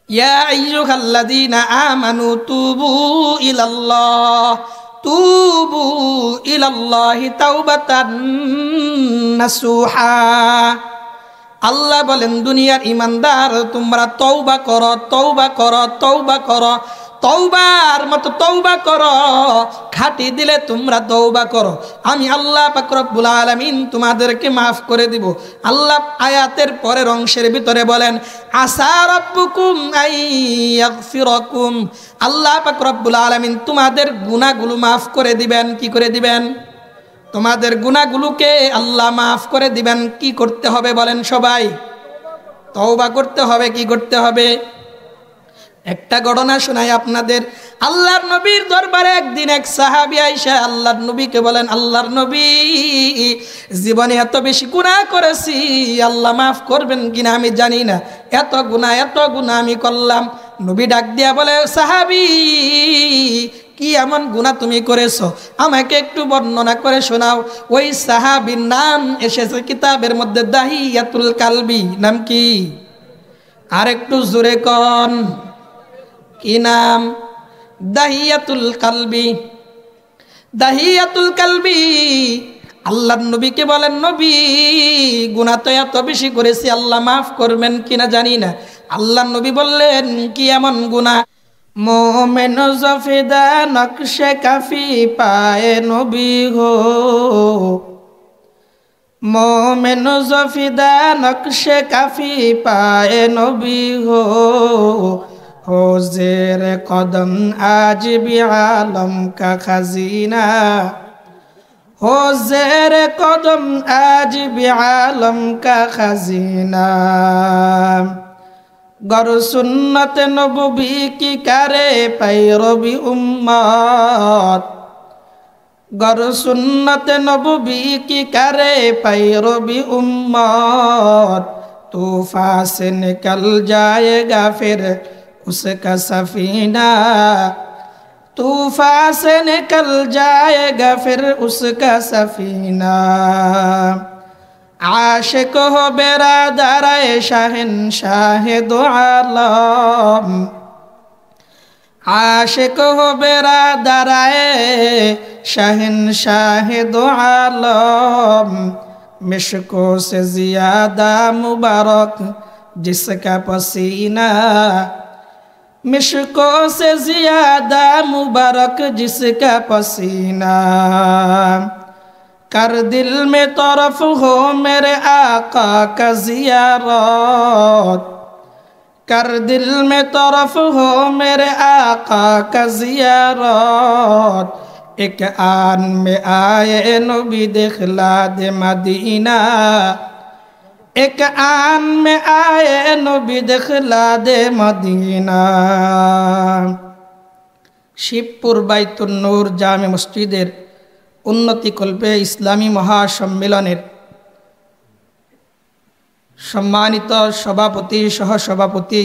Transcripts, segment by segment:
ইয়া আইয়ুহাল্লাযীনা আমানু তুবু ইলাল্লাহি তাওবাতান নাসুহা। আল্লাহ বলেন দুনিয়ার ইমানদার তোমরা তওবা করো, তওবা করো, তওবা করো, তওবার মতো তওবা করো, খাঁটি দিলে তোমরা তওবা করো, আমি আল্লাহ পাক রব্বুল আলামিন তোমাদেরকে মাফ করে দিব। আল্লাহ আয়াতের পরের অংশের ভিতরে বলেন আসা রাব্বুকুম আইয়াগফিরাকুম, আল্লাহ পাক রব্বুল আলামিন তোমাদের গুনাহগুলো মাফ করে দিবেন। কি করে দিবেন? তোমাদের গুনাহগুলোকে আল্লাহ মাফ করে দিবেন। কি করতে হবে বলেন সবাই? তওবা করতে হবে। কি করতে হবে? একটা ঘটনা শোনাই আপনাদের। আল্লাহর নবীর দরবারে একদিন এক সাহাবী আয়েশা আল্লাহর নবীকে বলেন, আল্লাহর নবী জীবনে এত বেশি গুনাহ করেছি, আল্লাহ মাফ করবেন কিনা আমি জানি না, এত গুনাহ আমি করলাম। নবী ডাক দিয়া বলে, সাহাবী কি এমন গুনাহ তুমি করেছো, আমাকে একটু বর্ণনা করে শোনাও। ওই সাহাবীর নাম এসেছে কিতাবের মধ্যে দাহিয়াতুল কালবি। নাম কি? আর একটু জোরে কোন, কি নাম? দাহিয়াতুল কালবি। দাহিয়াতুল কালবি আল্লাহর নবীকে বলেন, নবী গুনাহ তো এত বেশি করেছি, আল্লাহ মাফ করবেন কিনা জানি না। আল্লাহর নবী বললেন, কি এমন গুনাহ? মোমেন জফিদা নকশে কাফি পায়ে নবী হো, মোমেন জফিদা নকশে কাফি পায়ে নবী হো, हो ज़ेर कदम आज भी आलम का खजीना, हो ज़ेर कदम आज भी आलम का खजीना। गर सुन्नत नबवी की करे पैरवी उम्मत, गर सुन्नत नबवी की करे पैरवी उम्मत, तूफान से निकल जाएगा फिर उसका सफीना, तूफान से निकल जाएगा फिर उसका सफीना। आशिक हो बेरादर शहंशाह दो आलम, आशिक हो बेरादर शहंशाह दो आलम, मिश्को से ज़ियादा मुबारक जिसका पसीना, मिश्को से ज़ियादा मुबारक जिसका पसीना। कर दिल में तरफ हो मेरे आका का ज़ियारत, कर दिल में तरफ हो मेरे आका का ज़ियारत, एक आन में आए नबी दिखला दे मदीना, एक आन में आए नबी दिखला दे मदीना। শিবপুর বাইতুন নূর জামে মসজিদের উন্নতিকল্পে ইসলামী মহাসম্মেলনের সম্মানিত সভাপতি, সহসভাপতি,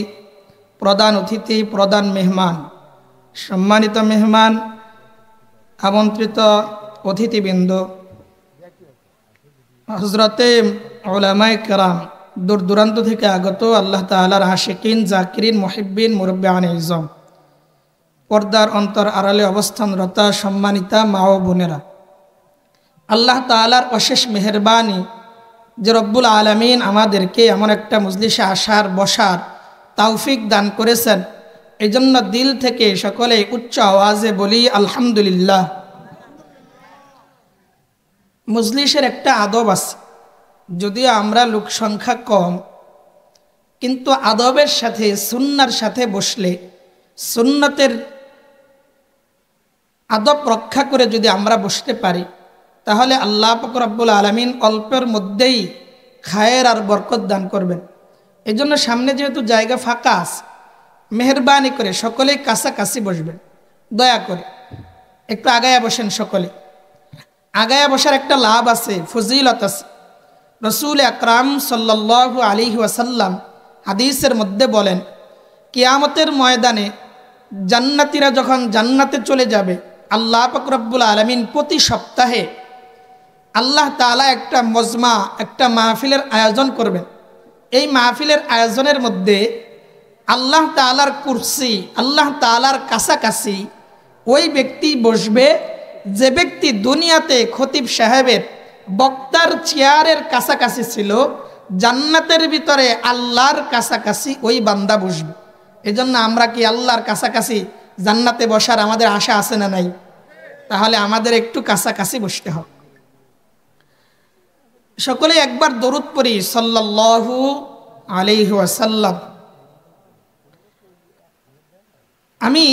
প্রধান অতিথি, প্রধান মেহমান, সম্মানিত মেহমান, আমন্ত্রিত অতিথিবৃন্দ, হযরতে উলামায়ে কেরাম, দূর দূরান্ত থেকে আগত আল্লাহ তাআলার আশিকিন, জাকিরিন, মুহিব্বিন, মুরব্বিয়ানে ইজম, পর্দার অন্তর আড়ালে অবস্থানরতা সম্মানিতা মা ও বোনেরা, আল্লাহ তাআলার অশেষ মেহেরবানি যে রব্বুল আলামিন আমাদেরকে এমন একটা মজলিসে আসার বসার তৌফিক দান করেছেন, এই জন্য দিল থেকে সকলে উচ্চ আওয়াজে বলি আলহামদুলিল্লাহ। মজলিসের একটা আদব আছে, যদিও আমরা লোক সংখ্যা কম, কিন্তু আদবের সাথে সুন্নার সাথে বসলে, সুন্নতের আদব রক্ষা করে যদি আমরা বসতে পারি, তাহলে আল্লাহ পাক রব্বুল আলামিন অল্পের মধ্যেই খায়ের আর বরকত দান করবেন। এই জন্য সামনে যেহেতু জায়গা ফাঁকা আছে, মেহরবানি করে সকলেই কাছাকাছি বসবেন, দয়া করে একটু আগায়া বসেন। সকলে আগায়া বসার একটা লাভ আছে, ফজিলত আছে। রসুল আকরাম সাল্লাল্লাহু আলাইহি ওয়াসাল্লাম হাদিসের মধ্যে বলেন, কিয়ামতের ময়দানে জান্নাতীরা যখন জান্নাতে চলে যাবে, আল্লাহ পাক রব্বুল আলামিন প্রতি সপ্তাহে আল্লাহ তাআলা একটা মজমা, একটা মাহফিলের আয়োজন করবেন। এই মাহফিলের আয়োজনের মধ্যে আল্লাহ তাআলার কুরসি, আল্লাহ তাআলার কাছাকাছি ওই ব্যক্তি বসবে যে ব্যক্তি দুনিয়াতে খতিব সাহেবের বক্তার চেয়ারের কাছাকাছি ছিল। জান্নাতের ভিতরে আল্লাহর কাছাকাছি ওই বান্দা বসবে। এজন্য আমরা কি আল্লাহর কাছাকাছি জান্নাতে বসার আমাদের আশা আছে না নাই? তাহলে আমাদের একটু কাছাকাছি বসতে হবে। সকলে একবার দরুদ পড়ি সাল্লাল্লাহু আলাইহি ওয়াসাল্লাম। আমি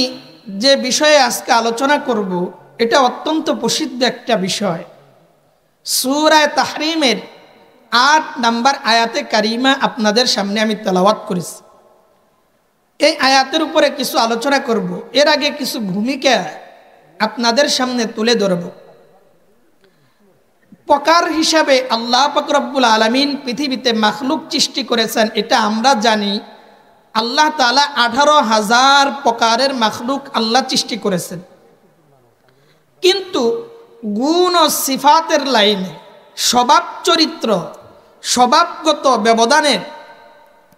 যে বিষয়ে আজকে আলোচনা করব এটা অত্যন্ত প্রসিদ্ধ একটা বিষয়। সূরা তাহরিমের ৮ নম্বর আয়াতে কারিমা আপনাদের সামনে আমি তেলাওয়াত করেছি। এই আয়াতের উপরে কিছু আলোচনা করব। এর আগে কিছু ভূমিকা আপনাদের সামনে তুলে ধরব। প্রকার হিসাবে আল্লাহ পাক রব্বুল আলামিন পৃথিবীতে মাখলুক সৃষ্টি করেছেন, এটা আমরা জানি। আল্লাহ তাআলা 18,000 প্রকারের মাখলুক আল্লাহ সৃষ্টি করেছেন। কিন্তু গুণ ও সিফাতের লাইনে স্বভাব চরিত্র, স্বভাবগত ব্যবধানের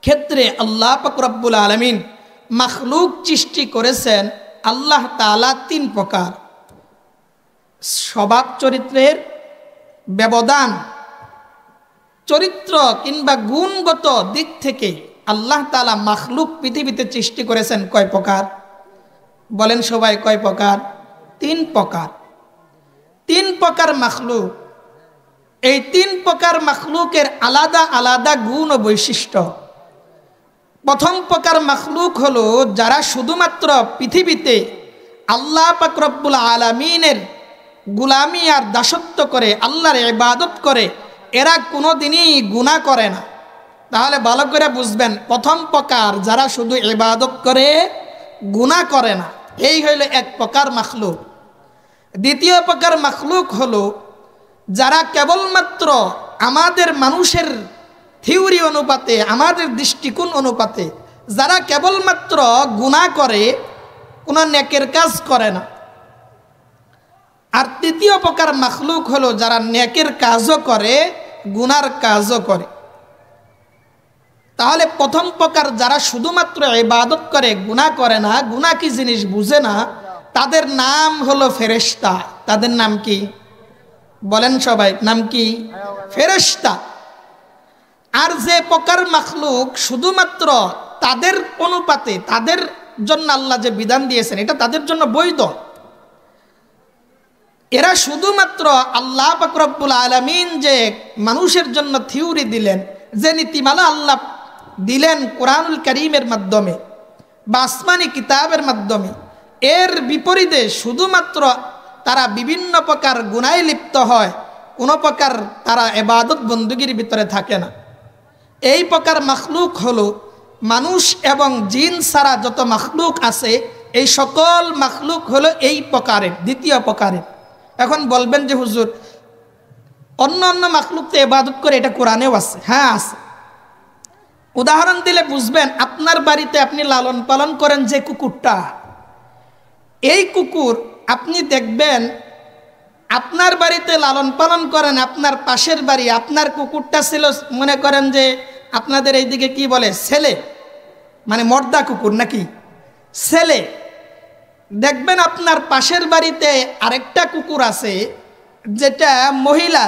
ক্ষেত্রে আল্লাহ পাক রব্বুল আলামিন মাখলুক সৃষ্টি করেছেন আল্লাহ তাআলা 3 প্রকার। স্বভাব চরিত্রের ব্যবধান, চরিত্র কিংবা গুণগত দিক থেকে আল্লাহ তাআলা মাখলুক পৃথিবীতে সৃষ্টি করেছেন কয় প্রকার? বলেন সবাই, কয় প্রকার? 3 প্রকার। 3 প্রকার মাখলুক। এই 3 প্রকার মাখলুকের আলাদা আলাদা গুণ ও বৈশিষ্ট্য। প্রথম প্রকার মাখলুক হলো যারা শুধুমাত্র পৃথিবীতে আল্লাহ পাক রব্বুল আলামিনের গুলামি আর দাসত্ব করে, আল্লাহর ইবাদত করে, এরা কোনোদিনই গুনাহ করে না। তাহলে ভালো করে বুঝবেন, প্রথম প্রকার যারা শুধু ইবাদত করে, গুনাহ করে না, এই হইল এক প্রকার মাখলুক। দ্বিতীয় প্রকার মাখলুক হলো যারা কেবলমাত্র আমাদের মানুষের থিওরি অনুপাতে, আমাদের দৃষ্টিকোণ অনুপাতে যারা কেবলমাত্র গুনাহ করে, কোনো নেকের কাজ করে না। আর তৃতীয় প্রকার মাখলুক হলো যারা নেকের কাজও করে, গুনার কাজও করে। তাহলে প্রথম প্রকার যারা শুধুমাত্র ইবাদত করে, গুনাহ করে না, গুনাহ কি জিনিস বুঝে না, তাদের নাম হলো ফেরেশতা। তাদের নাম কি? বলেন সবাই, নাম কি? ফেরেশতা। আর যে প্রকার মাখলুক শুধুমাত্র তাদের অনুপাতে, তাদের জন্য আল্লাহ যে বিধান দিয়েছেন এটা তাদের জন্য বৈধ, এরা শুধুমাত্র আল্লাহ পাক রব্বুল আলামিন যে মানুষের জন্য থিওরি দিলেন, যে নীতিমালা আল্লাহ দিলেন কোরআনুল কারীমের মাধ্যমে বা আসমানি কিতাবের মাধ্যমে, এর বিপরীতে শুধুমাত্র তারা বিভিন্ন প্রকার গুনাহে লিপ্ত হয়, কোনো প্রকার তারা ইবাদত বندگির ভিতরে থাকে না। এই প্রকার মাখলুক হলো মানুষ এবং জিন ছাড়া যত মাখলুক আছে, এই সকল মাখলুক হলো এই প্রকারের, দ্বিতীয় প্রকারের। এখন বলবেন যে হুজুর অন্য অন্য মাখলুক তো ইবাদত করে, এটা কোরআনেও আছে। হ্যাঁ আছে। উদাহরণ দিলে বুঝবেন, আপনার বাড়িতে আপনি লালন পালন করেন যে কুকুরটা, এই কুকুর আপনি দেখবেন আপনার বাড়িতে লালন পালন করেন, আপনার পাশের বাড়ি, আপনার কুকুরটা ছিল মনে করেন যে আপনাদের এইদিকে কি বলে, ছেলে, মানে মর্দা কুকুর নাকি ছেলে। দেখবেন আপনার পাশের বাড়িতে আরেকটা কুকুর আছে যেটা মহিলা,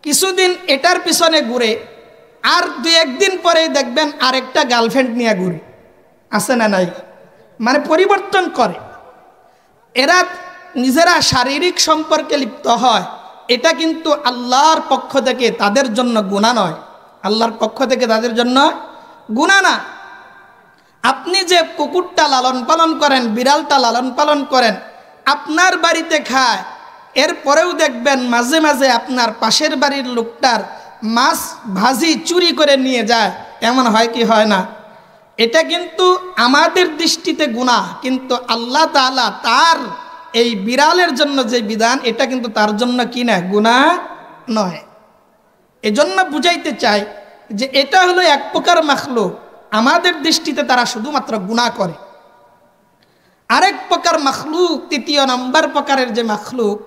কিছুদিন এটার পিছনে ঘুরে, আর 2-1 দিন পরে দেখবেন আরেকটা গার্লফ্রেন্ড নিয়ে ঘুরে। আছে না নাই? মানে পরিবর্তন করে। এরা নিজেরা শারীরিক সম্পর্কে লিপ্ত হয়। এটা কিন্তু আল্লাহর পক্ষ থেকে তাদের জন্য গুনাহ নয়, আল্লাহর পক্ষ থেকে তাদের জন্য গুনাহ না। আপনি যে কুকুরটা লালন পালন করেন, বিড়ালটা লালন পালন করেন, আপনার বাড়িতে খায়, এরপরেও দেখবেন মাঝে মাঝে আপনার পাশের বাড়ির লোকটার মাছ ভাজি চুরি করে নিয়ে যায়। এমন হয় কি হয় না? এটা কিন্তু আমাদের দৃষ্টিতে গুনাহ, কিন্তু আল্লাহ তাআলা তার এই বিড়ালের জন্য যে বিধান, এটা কিন্তু তার জন্য কি না, গুনাহ নয়। এজন্য বুঝাইতে চাই যে এটা হলো এক প্রকার মাখলুক, আমাদের দৃষ্টিতে তারা শুধুমাত্র গুনাহ করে। আরেক প্রকার মাখলুক, 3 নম্বর প্রকারের যে মাখলুক,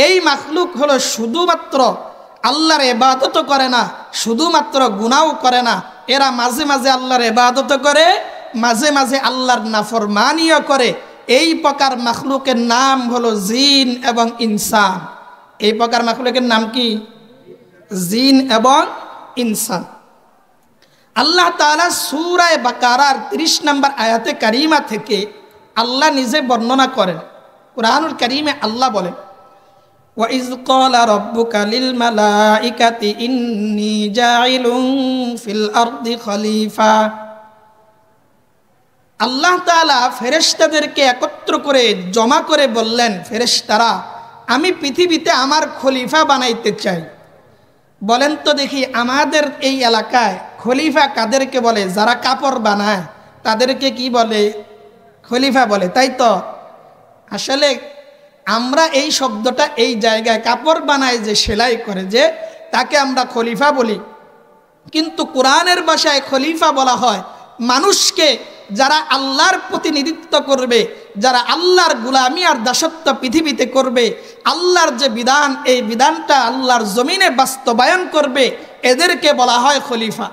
এই মাখলুক হলো শুধুমাত্র আল্লাহর ইবাদতও করে না, শুধুমাত্র গুনাহও করে না, এরা মাঝে মাঝে আল্লাহর ইবাদত করে, মাঝে মাঝে আল্লাহর নাফরমানিও করে। এই প্রকার মাখলুকের নাম হলো জিন এবং ইনসান। এই প্রকার মাখলুকের নাম কি? জিন এবং ইনসান। আল্লাহ তাআলা সূরা বাকারার 30 নম্বর আয়াতে কারিমা থেকে আল্লাহ নিজে বর্ণনা করেন। কুরআনুল কারীমে আল্লাহ বলেন, وَإِذْ قَالَ رَبُّكَ لِلْمَلَائِكَةِ إِنِّي جَاعِلٌ فِي الْأَرْضِ خَلِيفَةً। আল্লাহ তাআলা ফেরেশতাদেরকে একত্র করে জমা করে বললেন, ফেরেশতারা, আমি পৃথিবীতে আমার খলিফা বানাইতে চাই। বলেন তো দেখি, আমাদের এই এলাকায় খলিফা কাদেরকে বলে? যারা কাপড় বানায় তাদেরকে কি বলে? খলিফা বলে, তাই তো? আসলে আমরা এই শব্দটা এই জায়গায় কাপড় বানায় যে সেলাই করে যে, তাকে আমরা খলিফা বলি। কিন্তু কোরআনের ভাষায় খলিফা বলা হয় মানুষকে যারা আল্লাহর প্রতিনিধিত্ব করবে, যারা আল্লাহর গোলামি আর দাসত্ব পৃথিবীতে করবে, আল্লাহর যে বিধান এই বিধানটা আল্লাহর জমিনে বাস্তবায়ন করবে, এদেরকে বলা হয় খলিফা।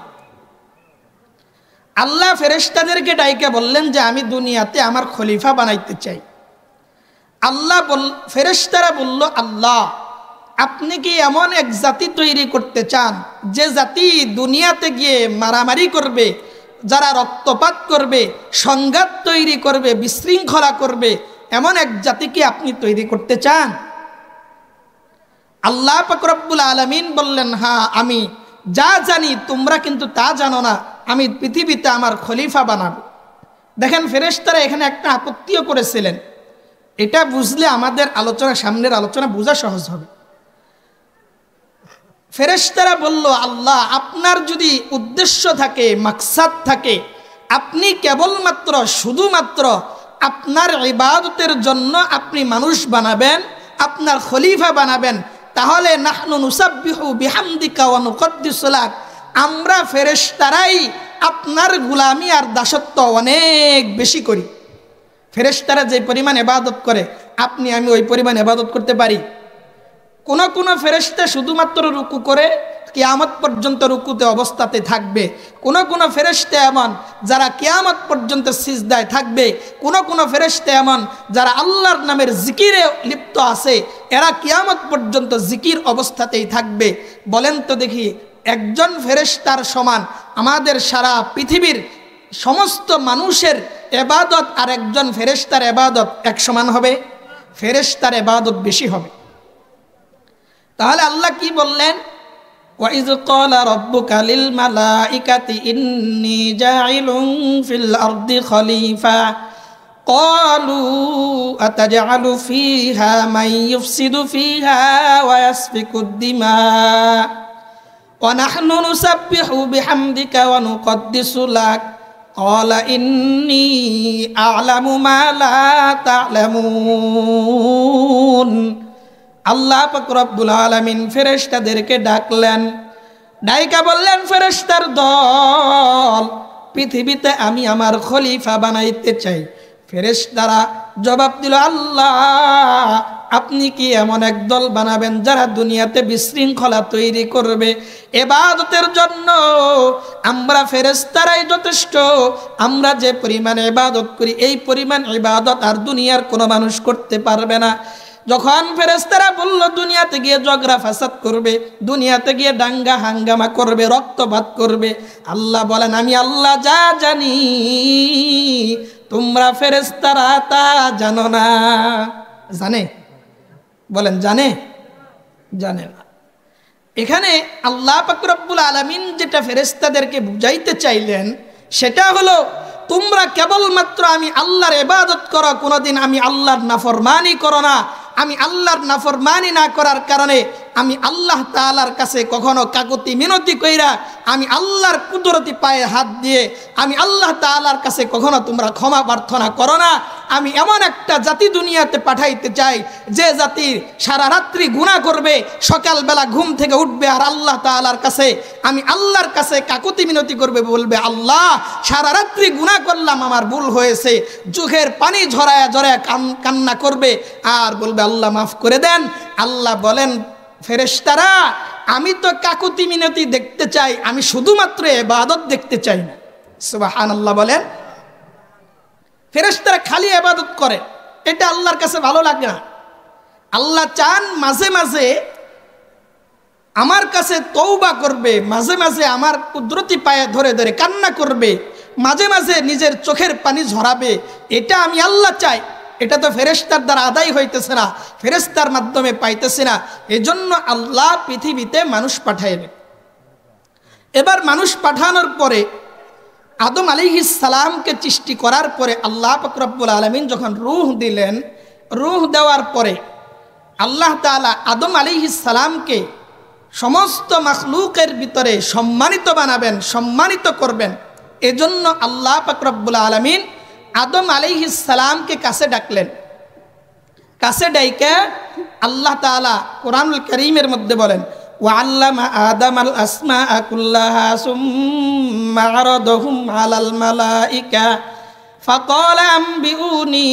আল্লাহ ফেরেশতাদেরকে ডাইকে বললেন যে আমি দুনিয়াতে আমার খলিফা বানাইতে চাই। ফেরেশতারা বলল, আল্লাহ আপনি কি এমন এক জাতি তৈরি করতে চান যে জাতি দুনিয়াতে গিয়ে মারামারি করবে, যারা রক্তপাত করবে, সংঘাত তৈরি করবে, বিশৃঙ্খলা করবে, এমন এক জাতিকে আপনি তৈরি করতে চান? আল্লাহ পাক রব্বুল আলামিন বললেন, হ্যাঁ আমি যা জানি তোমরা কিন্তু তা জানো না, আমি পৃথিবীতে আমার খলিফা বানাবো। দেখেন ফেরেশতারা এখানে একটা আপত্তিও করেছিলেন। এটা বুঝলে আমাদের আলোচনা, সামনের আলোচনা বোঝা সহজ হবে। ফেরেশতারা বলল, আল্লাহ আপনার যদি উদ্দেশ্য থাকে, মাকসাদ থাকে, আপনি কেবলমাত্র শুধুমাত্র আপনার ইবাদতের জন্য আপনি মানুষ বানাবেন, আপনার খলিফা বানাবেন, তাহলে নাহনু নুসাব্বিহু বিহামদিকা ওয়া নুকদ্দিসু লাক, আমরা ফেরেশতারাই আপনার গোলামি আর দাসত্ব অনেক বেশি করি। ফেরেশতারা যে পরিমাণ ইবাদত করে আপনি আমি ওই পরিমাণ ইবাদত করতে পারি? কোন ফেরেশতা শুধুমাত্র রুকু করে কিয়ামত পর্যন্ত রুকুতে অবস্থাতে থাকবে। কোন ফেরেশতা এমন যারা কিয়ামত পর্যন্ত সিজদায় থাকবে। কোন ফেরেশতা এমন যারা আল্লাহর নামের জিকিরে লিপ্ত আছে, এরা কিয়ামত পর্যন্ত জিকির অবস্থাতেই থাকবে। বলেন তো দেখি, একজন ফেরেশতার সমান আমাদের সারা পৃথিবীর সমস্ত মানুষের ইবাদত আর একজন ফেরেশতার ইবাদত এক সমান হবে? ফেরেশতার ইবাদত বেশি হবে। তাহলে আল্লাহ কি বললেন? وَإِذْ قَالَ رَبُّكَ لِلْمَلَائِكَةِ إِنِّي جَاعِلٌ فِي الْأَرْضِ خَلِيفَةً قَالُوا أَتَجْعَلُ فِيهَا مَن يُفْسِدُ فِيهَا وَيَسْفِكُ الدِّمَاءَ وَنَحْنُ نُسَبِّحُ بِحَمْدِكَ وَنُقَدِّسُ لَكَ قَالَ إِنِّي أَعْلَمُ مَا لَا تَعْلَمُونَ। আল্লাহ পাক রব্বুল আলামিন ফেরেশতাদেরকে ডাকলেন, ডাইকা বললেন, ফেরেশতার দল, পৃথিবীতে আমি আমার খলিফা বানাইতে চাই। ফেরেশতারা জবাব দিল, আল্লাহ আপনি কি এমন এক দল বানাবেন যারা দুনিয়াতে বিশৃঙ্খলা তৈরি করবে? ইবাদতের জন্য আমরা ফেরেশতারাই যথেষ্ট। আমরা যে পরিমাণ ইবাদত করি এই পরিমাণ ইবাদত আর দুনিয়ার কোনো মানুষ করতে পারবে না। যখন ফেরেশতারা বলল দুনিয়াতে গিয়ে ঝগড়া ফাসাদ করবে, দুনিয়াতে গিয়ে দাঙ্গা হাঙ্গামা করবে, রক্তপাত করবে, আল্লাহ বলেন, আমি আল্লাহ যা জানি তোমরা ফেরেশতারা তা জানো না। জানে? বলেন জানে? জানে না। এখানে আল্লাহ পাক রব্বুল আলামিন যেটা ফেরেশতাদেরকে বুঝাইতে চাইলেন সেটা হলো, তোমরা কেবলমাত্র আমি আল্লাহর ইবাদত করো, কোনোদিন আমি আল্লাহর নাফরমানি করো না। আমি আল্লাহর নাফরমানি না করার কারণে আমি আল্লাহ তাআলার কাছে কখনো কাকুতি মিনতি কইরা, আমি আল্লাহর কুদরতি পায়ে হাত দিয়ে আমি আল্লাহ তাআলার কাছে কখনো তোমরা ক্ষমা প্রার্থনা করো না। আমি এমন একটা জাতি দুনিয়াতে পাঠাইতে চাই যে জাতি সারা রাত্রি গুনাহ করবে, সকালবেলা ঘুম থেকে উঠবে আর আল্লাহ তাআলার কাছে, আমি আল্লাহর কাছে কাকুতি মিনতি করবে, বলবে, আল্লাহ সারা রাত্রি গুনাহ করলাম, আমার ভুল হয়েছে, চোখের পানি ঝরায়া ঝরায়া কান্না করবে আর বলবে, আল্লাহ মাফ করে দেন। আল্লাহ বলেন, ফেরেশতারা আমি তো কাকুতি মিনতি দেখতে চাই, আমি শুধুমাত্র ইবাদত দেখতে চাই না। সুবহানাল্লাহ বলেন। ফেরেশতারা খালি ইবাদত করে, এটা আল্লাহর কাছে ভালো লাগে না। আল্লাহ চান মাঝে মাঝে আমার কাছে তওবা করবে, মাঝে মাঝে আমার কুদরতি পায়ে ধরে ধরে কান্না করবে, মাঝে মাঝে নিজের চোখের পানি ঝরাবে। এটা আমি আল্লাহ চাই। এটা তো ফেরেশতার দ্বারা আদায় হইতেছে না, ফেরেশতার মাধ্যমে পাইতেছে না। এজন্য আল্লাহ পৃথিবীতে মানুষ পাঠাইলেন। এবার মানুষ পাঠানোর পরে আদম আলাইহিস সালামকে সৃষ্টি করার পরে আল্লাহ পাক রব্বুল আলামিন যখন রূহ দিলেন, রূহ দেওয়ার পরে আল্লাহ তাআলা আদম আলাইহিস সালামকে সমস্ত মাখলুকের ভিতরে সম্মানিত বানাবেন, সম্মানিত করবেন। এজন্য আল্লাহ পাক রব্বুল আলামিন আদম আলাইহিস সালামকে কাছে ডাকলেন। কাছে ডাইকে আল্লাহ তাআলা কোরআনুল কারীমের মধ্যে বলেন, ওয়াল্লামা আদামাল আসমাআ কুল্লাহা সুম্মা আরাদাহুম আলাল মালাইকা ফাকালা আম্বিউনি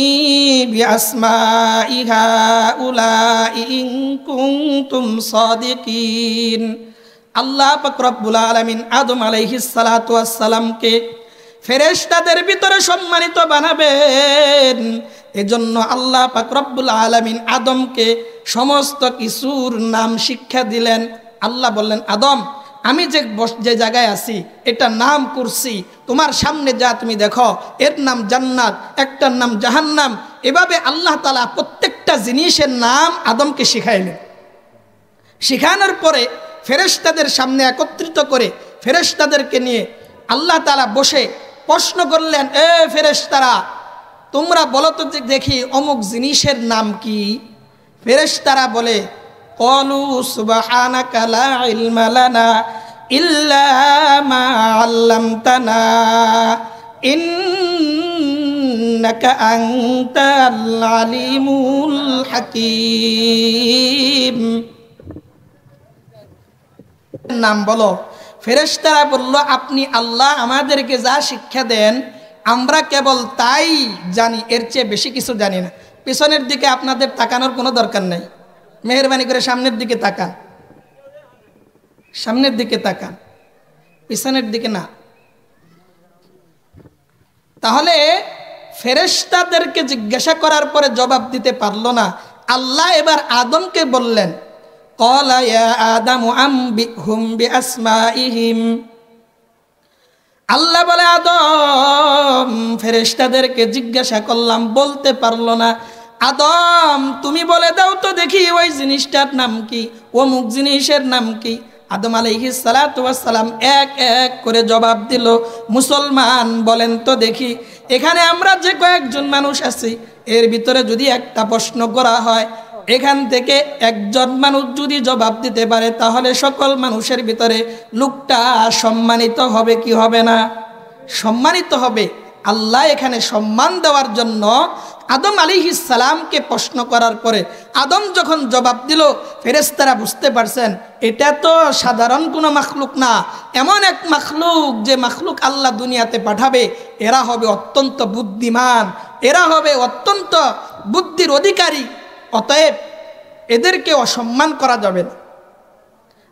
বিআসমাই হাউলাই ইন কুনতুম সাদিকিন। আল্লাহ পাক রব্বুল আলামিন আদম আলাইহিস সালাতু ওয়াস সালামকে ফেরেশতাদের ভিতরে সম্মানিত বানাবেন। এজন্য আল্লাহ পাক রব্বুল আলামিন আদমকে সমস্ত কিছুর নাম শিক্ষা দিলেন। আল্লাহ বললেন, আদম আমি যে জায়গায় আছি এটা নাম কুরসি, তোমার সামনে যা তুমি দেখো এর নাম জান্নাত, একটার নাম জাহান্নাম। এভাবে আল্লাহ তাআলা প্রত্যেকটা জিনিসের নাম আদমকে শিখাইলেন। শিখানোর পরে ফেরেশতাদের সামনে একত্রিত করে ফেরেশতাদেরকে নিয়ে আল্লাহ তাআলা বসে প্রশ্ন করলেন, এ ফেরেশতারা তোমরা বলো তো দেখি অমুক জিনিসের নাম কি? ফেরেশতারা বলে, ক্বালু সুবহানাকা লা ইলমা লানা ইল্লা মা আল্লামতানা ইন্নাকা আনতাল আলিমুল হাকীম। নাম বলো। ফেরেশতারা বলল, আপনি আল্লাহ আমাদেরকে যা শিক্ষা দেন আমরা কেবল তাই জানি, এর চেয়ে বেশি কিছু জানি না। পিছনের দিকে আপনাদের তাকানোর কোনো দরকার নাই, মেহেরবানি করে সামনের দিকে তাকান, সামনের দিকে তাকান, পিছনের দিকে না। তাহলে ফেরেশতাদেরকে জিজ্ঞাসা করার পরে জবাব দিতে পারলো না। আল্লাহ এবার আদমকে বললেন, ক্বালা ইয়া আদামু আম্বিহুম বিআসমাইহিম। আল্লাহ বলে, আদম ফেরেশতাদেরকে জিজ্ঞাসা করলাম, বলতে পারলো না। আদম তুমি বলে দাও তো দেখি ওই জিনিসটার নাম কি, অমুক জিনিসের নাম কি? আদম আলাইহিস সালাতু ওয়াস সালাম এক এক করে জবাব দিল। মুসলমান বলেন তো দেখি, এখানে আমরা যে কয়েকজন মানুষ আছি এর ভিতরে যদি একটা প্রশ্ন করা হয়, এখান থেকে একজন মানুষ যদি জবাব দিতে পারে তাহলে সকল মানুষের ভিতরে লোকটা সম্মানিত হবে কি হবে না? সম্মানিত হবে। আল্লাহ এখানে সম্মান দেওয়ার জন্য আদম আলাইহিস সালামকে প্রশ্ন করার পরে আদম যখন জবাব দিল, ফেরেশতারা বুঝতে পারছেন এটা তো সাধারণ কোনো মাখলুক না, এমন এক মাখলুক যে মাখলুক আল্লাহ দুনিয়াতে পাঠাবে এরা হবে অত্যন্ত বুদ্ধিমান, এরা হবে অত্যন্ত বুদ্ধির অধিকারী। অতএব এদেরকে অসম্মান করা যাবে না।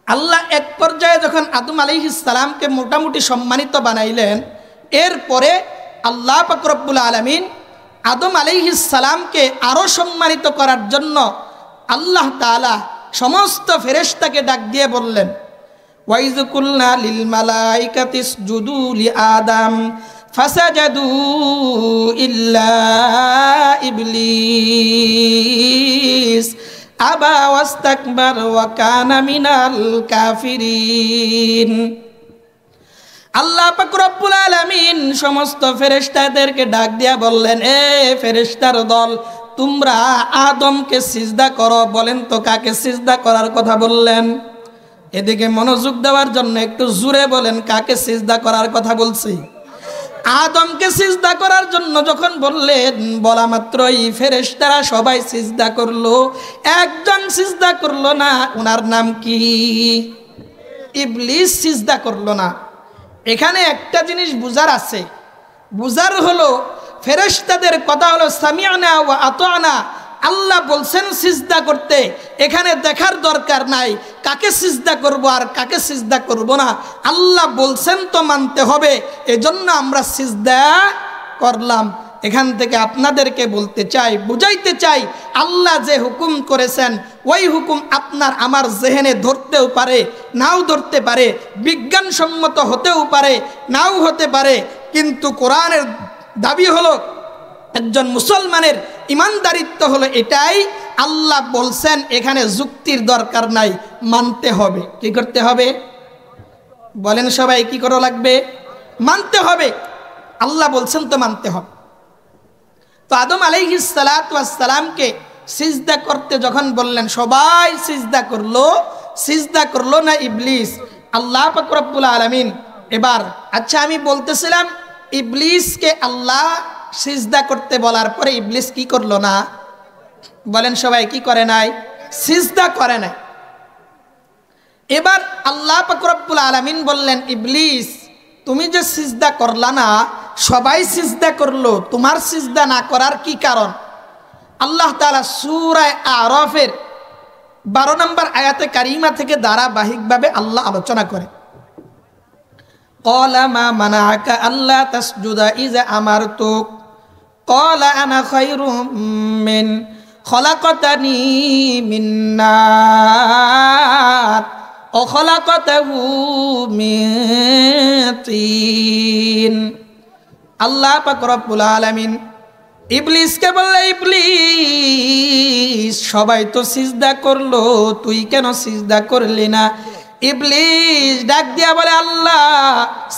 আল্লাহ এক পর্যায়ে যখন আদম আলাইহিস সালামকে মোটামুটি সম্মানিত বানাইলেন, এরপরে আল্লাহ পাক রব্বুল আলামিন আদম আলাইহিস সালামকে আরো সম্মানিত করার জন্য আল্লাহ তাআলা সমস্ত ফেরেশতাকে ডাক দিয়ে বললেন, ওয়াইজ কুলনা লিল মালাইকাতি ইসজুদু লি আদম ফাসাজাদু ইল্লা ইবলিস আবা ওয়াস্তাকবার ওয়া কানা মিনাল কাফিরিন। আল্লাহ পাক রব্বুল আলামিন সমস্ত ফেরেশতাদেরকে ডাক দিয়া বললেন, এ ফেরেশতার দল তোমরা আদমকে সিজদা করো। বলেন তো কাকে সিজদা করার কথা বললেন? এদিকে মনোযোগ দেওয়ার জন্য একটু জোরে বলেন, কাকে সিজদা করার কথা বলছি? আদমকে সিজদা করার জন্য যখন বললেন, বলা মাত্রই ফেরেশতারা সবাই সিজদা করলো, একজন সিজদা করলো না। ওনার নাম কি? ইবলিস সিজদা করলো না। এখানে একটা জিনিস বুঝার আছে, বুঝার হলো ফেরেশতাদের কথা হলো সামিআনা ওয়া আতানা, আল্লাহ বলছেন সিজদা করতে, এখানে দেখার দরকার নাই কাকে সিজদা করব আর কাকে সিজদা করব না। আল্লাহ বলছেন তো মানতে হবে, এজন্য আমরা সিজদা করলাম। এখান থেকে আপনাদেরকে বলতে চাই, বুঝাইতে চাই, আল্লাহ যে হুকুম করেছেন ওই হুকুম আপনার আমার জেহেনে ধরতেও পারে, নাও ধরতে পারে, বিজ্ঞানসম্মত হতেও পারে, নাও হতে পারে, কিন্তু কোরআনের দাবি হলো, একজন মুসলমানের ইমানদারিত্ব হলো এটাই, আল্লাহ বলছেন এখানে যুক্তির দরকার নাই, মানতে হবে। কি করতে হবে বলেন সবাই? কি করা লাগবে? মানতে হবে। আল্লাহ বলছেন তো মানতে হবে। তো আদম আলাইহিস সালাতু ওয়াস সালামকে সিজদা করতে যখন বললেন, সবাই সিজদা করলো। সিজদা করলো না ইবলিস। আল্লাহ পাক রব্বুল আলামিন এবার, আচ্ছা আমি বলতেছিলাম ইবলিসকে আল্লাহ সিজদা করতে বলার পরে ইবলিস কি করলো না? বলেন সবাই, কি করে নাই? সিজদা করে নাই। এবার আল্লাহ পাক রব্বুল আলামিন বললেন, ইবলিস তুমি যে সিজদা করলা না, সবাই সিজদা করলো, তোমার সিজদা না করার কি কারণ? আল্লাহ তাআলা সূরা আরাফের 12 নম্বর আয়াতে কারিমা থেকে ধারাবাহিকভাবে আল্লাহ আলোচনা করে, ক্বালা মা মানাআকা আল্লা তাসজুদা ইযা আমারতুক ক্বালা আনা খায়রুম মিন খলাকতানি মিন নার ও খলাকতাহু মিন তিন। আল্লাহ পাক রব্বুল আলামিন ইবলিসকে বললে, ইবলিস সবাই তো সিজদা করলো, তুই কেন সিজদা করলি না? ইবলিস ডাক দিয়া বলে, আল্লাহ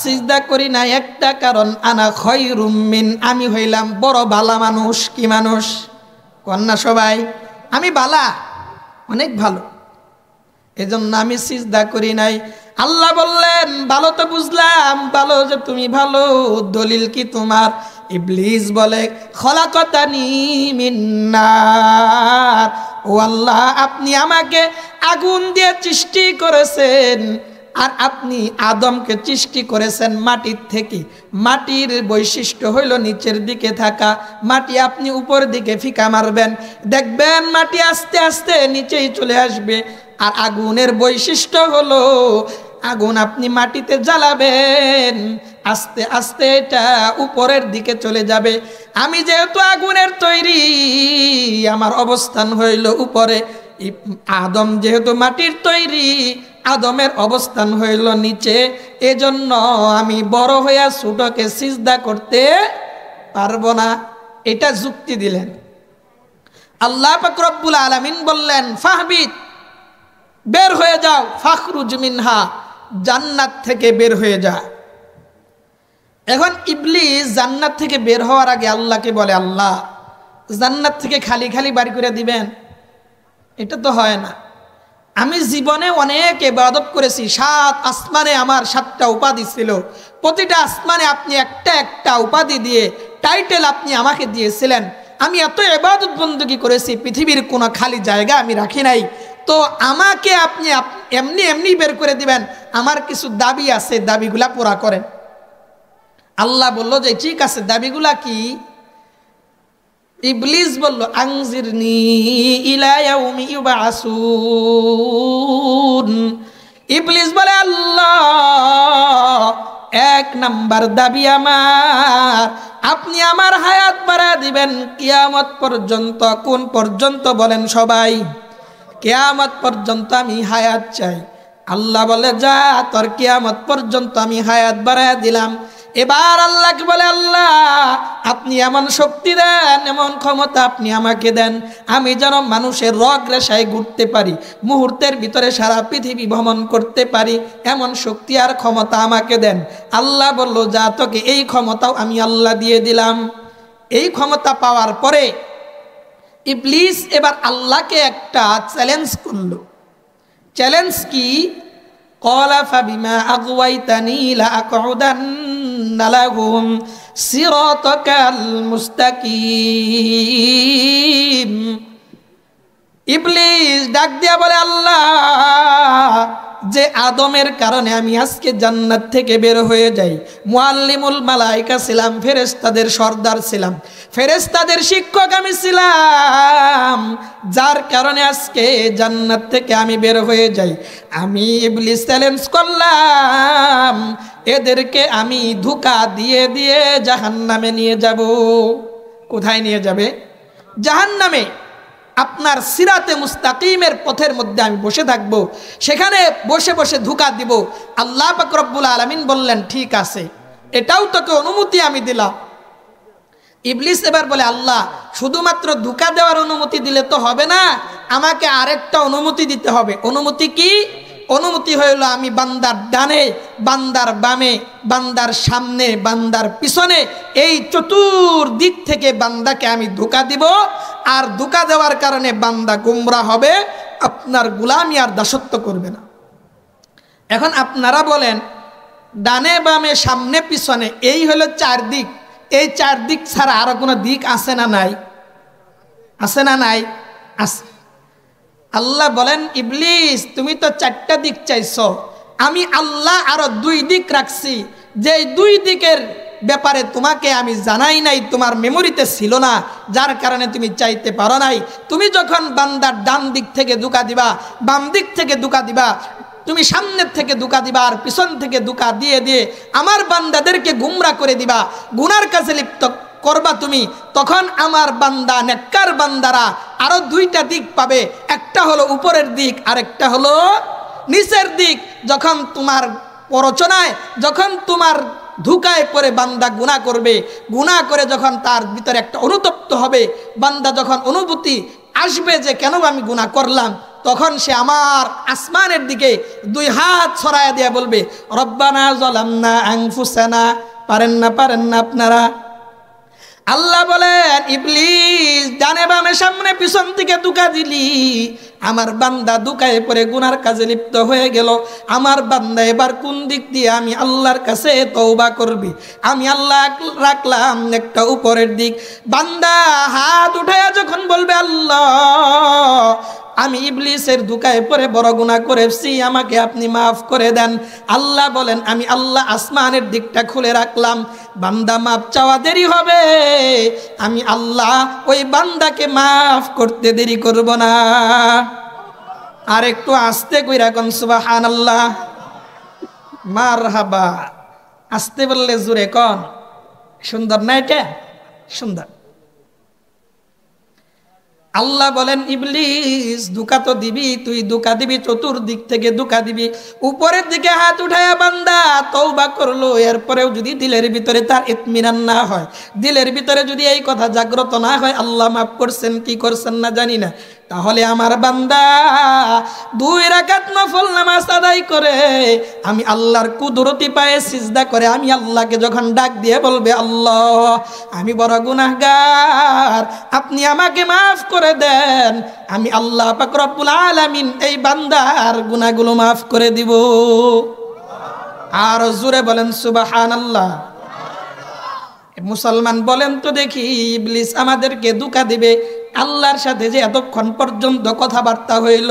সিজদা করি না একটা কারণ, আনা খায়রুম মিন, আমি হইলাম বড় ভালো মানুষ। কি মানুষ? কন্যা সবাই, আমি ভালা, অনেক ভালো, এজন্য আমি সিজদা করি নাই। আল্লাহ বললেন, ভালো তো বুঝলাম, ভালো যে তুমি ভালো, দলিল কি তোমার? ইবলিস বলে, খলাকতানি মিন নার, ও আল্লাহ আপনি আমাকে আগুন দিয়ে সৃষ্টি করেছেন, আর আপনি আদমকে সৃষ্টি করেছেন মাটির থেকে। মাটির বৈশিষ্ট্য হইল নিচের দিকে থাকা, মাটি আপনি উপর দিকে ফিকা মারবেন, দেখবেন মাটি আস্তে আস্তে নিচেই চলে আসবে। আর আগুনের বৈশিষ্ট্য হলো, আগুন আপনি মাটিতে জ্বালাবেন, আস্তে আস্তে এটা উপরের দিকে চলে যাবে। আমি যেহেতু আগুনের তৈরি, আমার অবস্থান হইল উপরে। আদম যেহেতু মাটির তৈরি, আদমের অবস্থান হইল নিচে। এজন্য আমি বড় হইয়া ছোটকে সিজদা করতে পারবো না। এটা যুক্তি দিলেন। আল্লাহ পাক রব্বুল আলামিন বললেন, ফাহবিত, বের হয়ে যাও, ফাখরুজ মিনহা, জান্নাত থেকে বের হয়ে যা। এখন ইবলিস জান্নাত থেকে বের হওয়ার আগে আল্লাহকে বলে, আল্লাহ জান্নাত থেকে খালি খালি বাড়ি করে দিবেন? এটা তো হয় না। আমি জীবনে অনেক ইবাদত করেছি, 7 আসমানে আমার 7টা উপাধি ছিল, প্রতিটা আসমানে আপনি একটা একটা উপাধি দিয়ে টাইটেল আপনি আমাকে দিয়েছিলেন। আমি এত ইবাদত বندگی করেছি, পৃথিবীর কোনো খালি জায়গা আমি রাখি নাই। তো আমাকে আপনি এমনি এমনি বের করে দিবেন? আমার কিছু দাবি আছে, দাবিগুলা পুরা করেন। আল্লাহ বলল যে ঠিক আছে, দাবিগুলা কি? ইবলিস বলল, আনজিরনি ইলা ইয়াউমি ইউবাসুন। ইবলিস বলে, আল্লাহ 1 নাম্বার দাবি আমার, আপনি আমার হায়াত বাড়া দিবেন কিয়ামত পর্যন্ত। কোন পর্যন্ত বলেন সবাই? কিয়ামত পর্যন্ত আমি হায়াত চাই। আল্লাহ বলে, যা, তোর কিয়ামত পর্যন্ত আমি হায়াত বাড়ায় দিলাম। এবার আল্লাহকে বলে, আল্লাহ আপনি এমন শক্তি দেন, এমন ক্ষমতা আপনি আমাকে দেন, আমি যেন মানুষের রগ রেশায় ঘুরতে পারি, মুহূর্তের ভিতরে সারা পৃথিবী ভ্রমণ করতে পারি, এমন শক্তি আর ক্ষমতা আমাকে দেন। আল্লাহ বলল, যা, তোকে এই ক্ষমতাও আমি আল্লাহ দিয়ে দিলাম। এই ক্ষমতা পাওয়ার পরে ইবলিস এবার আল্লাহকে একটা চ্যালেঞ্জ করল। চ্যালেঞ্জ কি? ক্বালা ফাবিমা আগওয়াইতানি লাআকউদান্না লাহুম সিরাতাকাল মুস্তাকিম। ইবলিস ডাক দিয়া বলে, আল্লাহ যে আদমের কারণে আমি আজকে জান্নাত থেকে বের হয়ে যাই। মুআল্লিমুল মালায়েকা ছিলাম, ফেরেশতাদের সর্দার ছিলাম, ফেরেশতাদের শিক্ষক আমি ছিলাম, যার কারণে আজকে জান্নাত থেকে আমি বের হয়ে যাই। আমি ইবলিস চ্যালেঞ্জ করলাম, এদেরকে আমি ধোঁকা দিয়ে দিয়ে জাহান্নামে নিয়ে যাব। কোথায় নিয়ে যাবে? জাহান্নামে। আপনার সিরাতে মুস্তাকিমের পথের মধ্যে আমি বসে থাকব, সেখানে বসে বসে ধোঁকা দিব। আল্লাহ পাক রব্বুল আলামিন বললেন, ঠিক আছে, এটাও তোকে অনুমতি আমি দিলাম। ইবলিস এবার বলে, আল্লাহ শুধুমাত্র ধোঁকা দেওয়ার অনুমতি দিলে তো হবে না, আমাকে আরেকটা অনুমতি দিতে হবে। অনুমতি কি? অনুমতি হইল আমি বান্দার ডানে, বান্দার বামে, বান্দার সামনে, বান্দার পিছনে, এই চতুর্দিক থেকে বান্দাকে আমি ধোঁকা দিব। আর ধোঁকা দেওয়ার কারণে বান্দা গুমরা হবে, আপনার গোলামি আর দাসত্ব করবে না। এখন আপনারা বলেন, ডানে বামে সামনে পিছনে, এই হলো চার দিক। এই চার দিক ছাড়া আরো কোনো দিক আছে না নাই? আছে না নাই? আছে। আল্লাহ বলেন, ইবলিস তুমি তো চারটা দিক চাইছো, আমি আল্লাহ আরো দুই দিক রাখছি, যে দুই দিকের ব্যাপারে তোমাকে আমি জানাই নাই, তোমার মেমোরিতে ছিল না, যার কারণে তুমি চাইতে পারো নাই। তুমি যখন বান্দার ডান দিক থেকে ধোঁকা দিবা, বাম দিক থেকে ধোঁকা দিবা, তুমি সামনের থেকে ধোঁকা দিবা আর পিছন থেকে ধোঁকা দিয়ে দিয়ে আমার বান্দাদেরকে গুমরা করে দিবা, গুনার কাছে লিপ্ত করবা তুমি, তখন আমার বান্দা নেককার বান্দারা আরো দুইটা দিক পাবে। একটা হলো উপরের দিক, আরেকটা হলো নিচের দিক। যখন তোমার প্ররোচনায়, যখন তোমার ধোঁকায় পরে বান্দা গুনাহ করবে, গুনাহ করে যখন তার ভিতরে একটা অনুতপ্ত হবে, বান্দা যখন অনুভূতি আসবে যে কেন আমি গুনাহ করলাম, তখন সে আমার আসমানের দিকে দুই হাত ছড়ায়া দিয়ে বলবে, রব্বানা যালামনা আনফুসানা। পারেন না? পারেন না আপনারা? আল্লাহ বলেন, ইবলিস ডানে বামে সামনে পিছন থেকে ধোঁকা দিলি, আমার বান্দা ধোঁকায় পড়ে গুনার কাজে লিপ্ত হয়ে গেল। আমার বান্দা এবার কোন দিক দিয়ে আমি আল্লাহর কাছে তওবা করবি? আমি আল্লাহ রাখলাম একটা উপরের দিক। বান্দা হাত উঠায়া যখন বলবে, আল্লাহ আমি ইবলিসের ধোঁকায় পড়ে বড় গুনাহ করেছি, আমাকে আপনি মাফ করে দেন। আল্লাহ বলেন, আমি আল্লাহ আসমানের দিকটা খুলে রাখলাম, বান্দা মাফ চাওয়া দেরি হবে, আমি আল্লাহ ওই বান্দাকে মাফ করতে দেরি করব না। আর একটু আস্তে কইরা কোন সুবহানাল্লাহ, মারহাবা। আস্তে বললে জোরে কোন, সুন্দর না? এটা সুন্দর। আল্লাহ বলেন, ইবলিস ধোঁকা তো দিবি, তুই ধোঁকা দিবি, চতুর্দিক থেকে ধোঁকা দিবি। উপরের দিকে হাত উঠায়া বান্দা তওবা করলো, এরপরেও যদি দিলের ভিতরে তার ইতমিনান না হয়, দিলের ভিতরে যদি এই কথা জাগ্রত না হয়, আল্লাহ মাফ করছেন কি করছেন না জানি না, তাহলে আমার বান্দা 2 রাকাত নফল নামাজ আদায় করে আমি আল্লাহর কুদরতি পায়ে সিজদা করে আমি আল্লাহকে যখন ডাক দিয়ে বলবে, আল্লাহ আমি বড় গুনাহগার, আপনি আমাকে মাফ করে দেন, আমি আল্লাহ পাক রব্বুল আলামিন এই বান্দার গুনাহগুলো মাফ করে দিব। আর জোরে বলেন সুবহানাল্লাহ। মুসলমান বলেন তো দেখি, ইবলিস আমাদেরকে ধোঁকা দিবে, আল্লাহর সাথে যে এতক্ষণ পর্যন্ত কথাবার্তা হইল,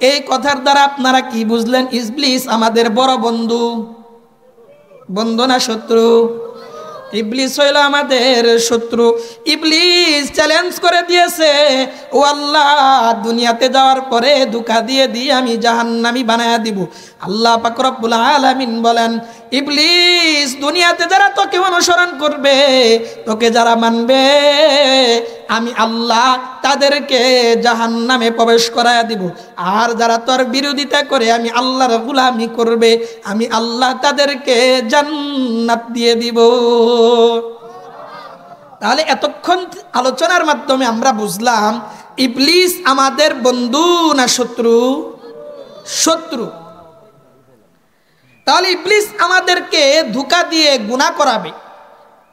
এই কথার দ্বারা আপনারা কি বুঝলেন? ইবলিস আমাদের বড় বন্ধু। বন্ধু না শত্রু? ইবলিস হইল আমাদের শত্রু। ইবলিস চ্যালেঞ্জ করে দিয়েছে, ও আল্লাহ দুনিয়াতে যাওয়ার পরে ধোঁকা দিয়ে দিয়ে আমি জাহান্নামী বানায়া দিব। আল্লাহ পাক রব্বুল আলামিন বলেন, ইবলিস দুনিয়াতে যারা তোকে অনুসরণ করবে, তোকে যারা মানবে, আমি আল্লাহ তাদেরকে জাহান্নামে প্রবেশ করায়া দিব। আর যারা তোর বিরোধিতা করে আমি আল্লাহর গোলামি করবে, আমি আল্লাহ তাদেরকে জান্নাত দিয়ে দিব। তাহলে এতক্ষণ আলোচনার মাধ্যমে আমরা বুঝলাম, ইবলিস আমাদের বন্ধু না শত্রু? শত্রু। তাহলে ইবলিস আমাদেরকে ধোঁকা দিয়ে গুনাহ করাবে।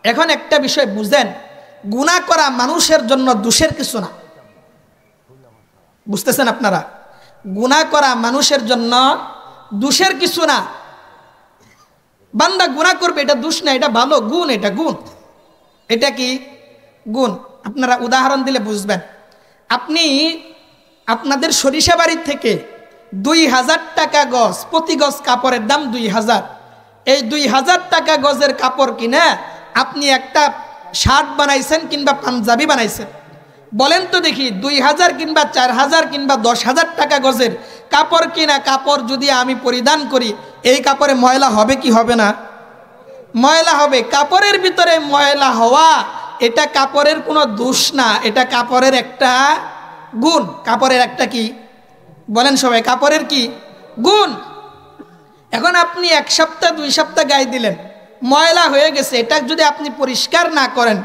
এখন একটা বিষয় বুঝেন, গুনাহ করা মানুষের জন্য দোষের কিছু না। বুঝতেছেন আপনারা? গুনাহ করা মানুষের জন্য দোষের কিছু না। বান্দা গুনাহ করবে, এটা দোষ না, এটা ভালো গুণ, এটা গুণ। এটা কি গুণ? আপনারা উদাহরণ দিলে বুঝবেন। আপনি আপনাদের সরিষা বাড়ির থেকে 2000 টাকা গজ, প্রতি গজ কাপড়ের দাম 2000। এই 2000 টাকা গজের কাপড় কিনে আপনি একটা শার্ট বানাইছেন কিংবা পাঞ্জাবি বানাইছেন, বলেন তো দেখি 2000 কিংবা 4000 কিংবা 10,000 টাকা গজের কাপড় কিনা কাপড় যদি আমি পরিধান করি, এই কাপড়ে ময়লা হবে কি হবে না? ময়লা হবে। কাপড়ের ভিতরে ময়লা হওয়া এটা কাপড়ের কোনো দোষ না, এটা কাপড়ের একটা গুণ। কাপড়ের একটা কি বলেন সবাই? কাপড়ের কি গুণ। এখন আপনি 1 সপ্তাহ 2 সপ্তাহ গায়ে দিলেন, ময়লা হয়ে গেছে, এটা যদি আপনি পরিষ্কার না করেন,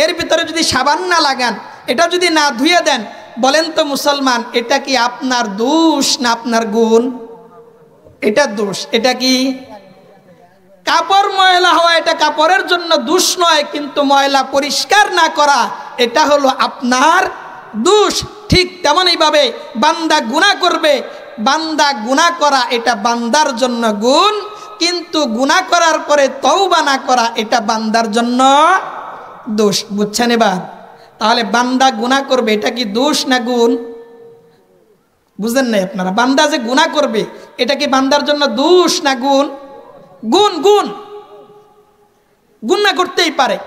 এর ভিতরে যদি সাবান না লাগান, এটা যদি না ধুয়ে দেন, বলেন তো মুসলমান, এটা কি আপনার দোষ না আপনার গুণ? এটা দোষ। এটা কি কাপড় ময়লা হওয়া এটা কাপড়ের জন্য দোষ নয়, কিন্তু ময়লা পরিষ্কার না করা এটা হলো আপনার দোষ। ঠিক তেমনই ভাবে বান্দা গুনাহ করবে, বান্দা গুনাহ করা এটা বান্দার জন্য গুণ, কিন্তু গুনাহ করার পরে তওবা না করা এটা বান্দার জন্য দোষ। বুঝছেন এবার? তাহলে বান্দা গুনাহ করবে এটা কি দোষ না গুণ? বুঝেন নাই আপনারা? বান্দা যে গুনাহ করবে এটা কি বান্দার জন্য দোষ না গুণ? গুণ। গুণ গুনাহ করতেই পারে,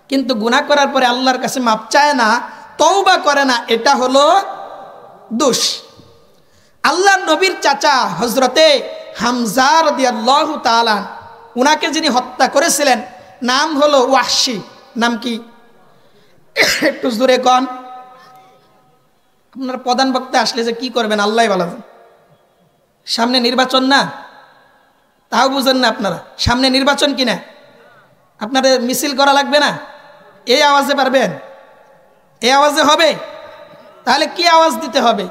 কিন্তু গুনাহ করার পরে আল্লাহর কাছে মাপ চায় না, তওবা করে না, এটা হলো দোষ। আল্লাহর নবীর চাচা হযরতে হামজা রাদিয়াল্লাহু তাআলা, উনাকে যিনি হত্যা করেছিলেন নাম হলো ওয়াহশী। নাম কি? একটু জোরে কোন। আপনার প্রধান বক্তা আসলে যে কি করবেন আল্লাহই ভালো জানেন। সামনে নির্বাচন না, তাও বুঝেন না আপনারা? সামনে নির্বাচন কিনা আপনাদের মিছিল করা লাগবে না? এই আওয়াজে পারবেন? এই আওয়াজে হবে? তাহলে কি আওয়াজ দিতে হবে?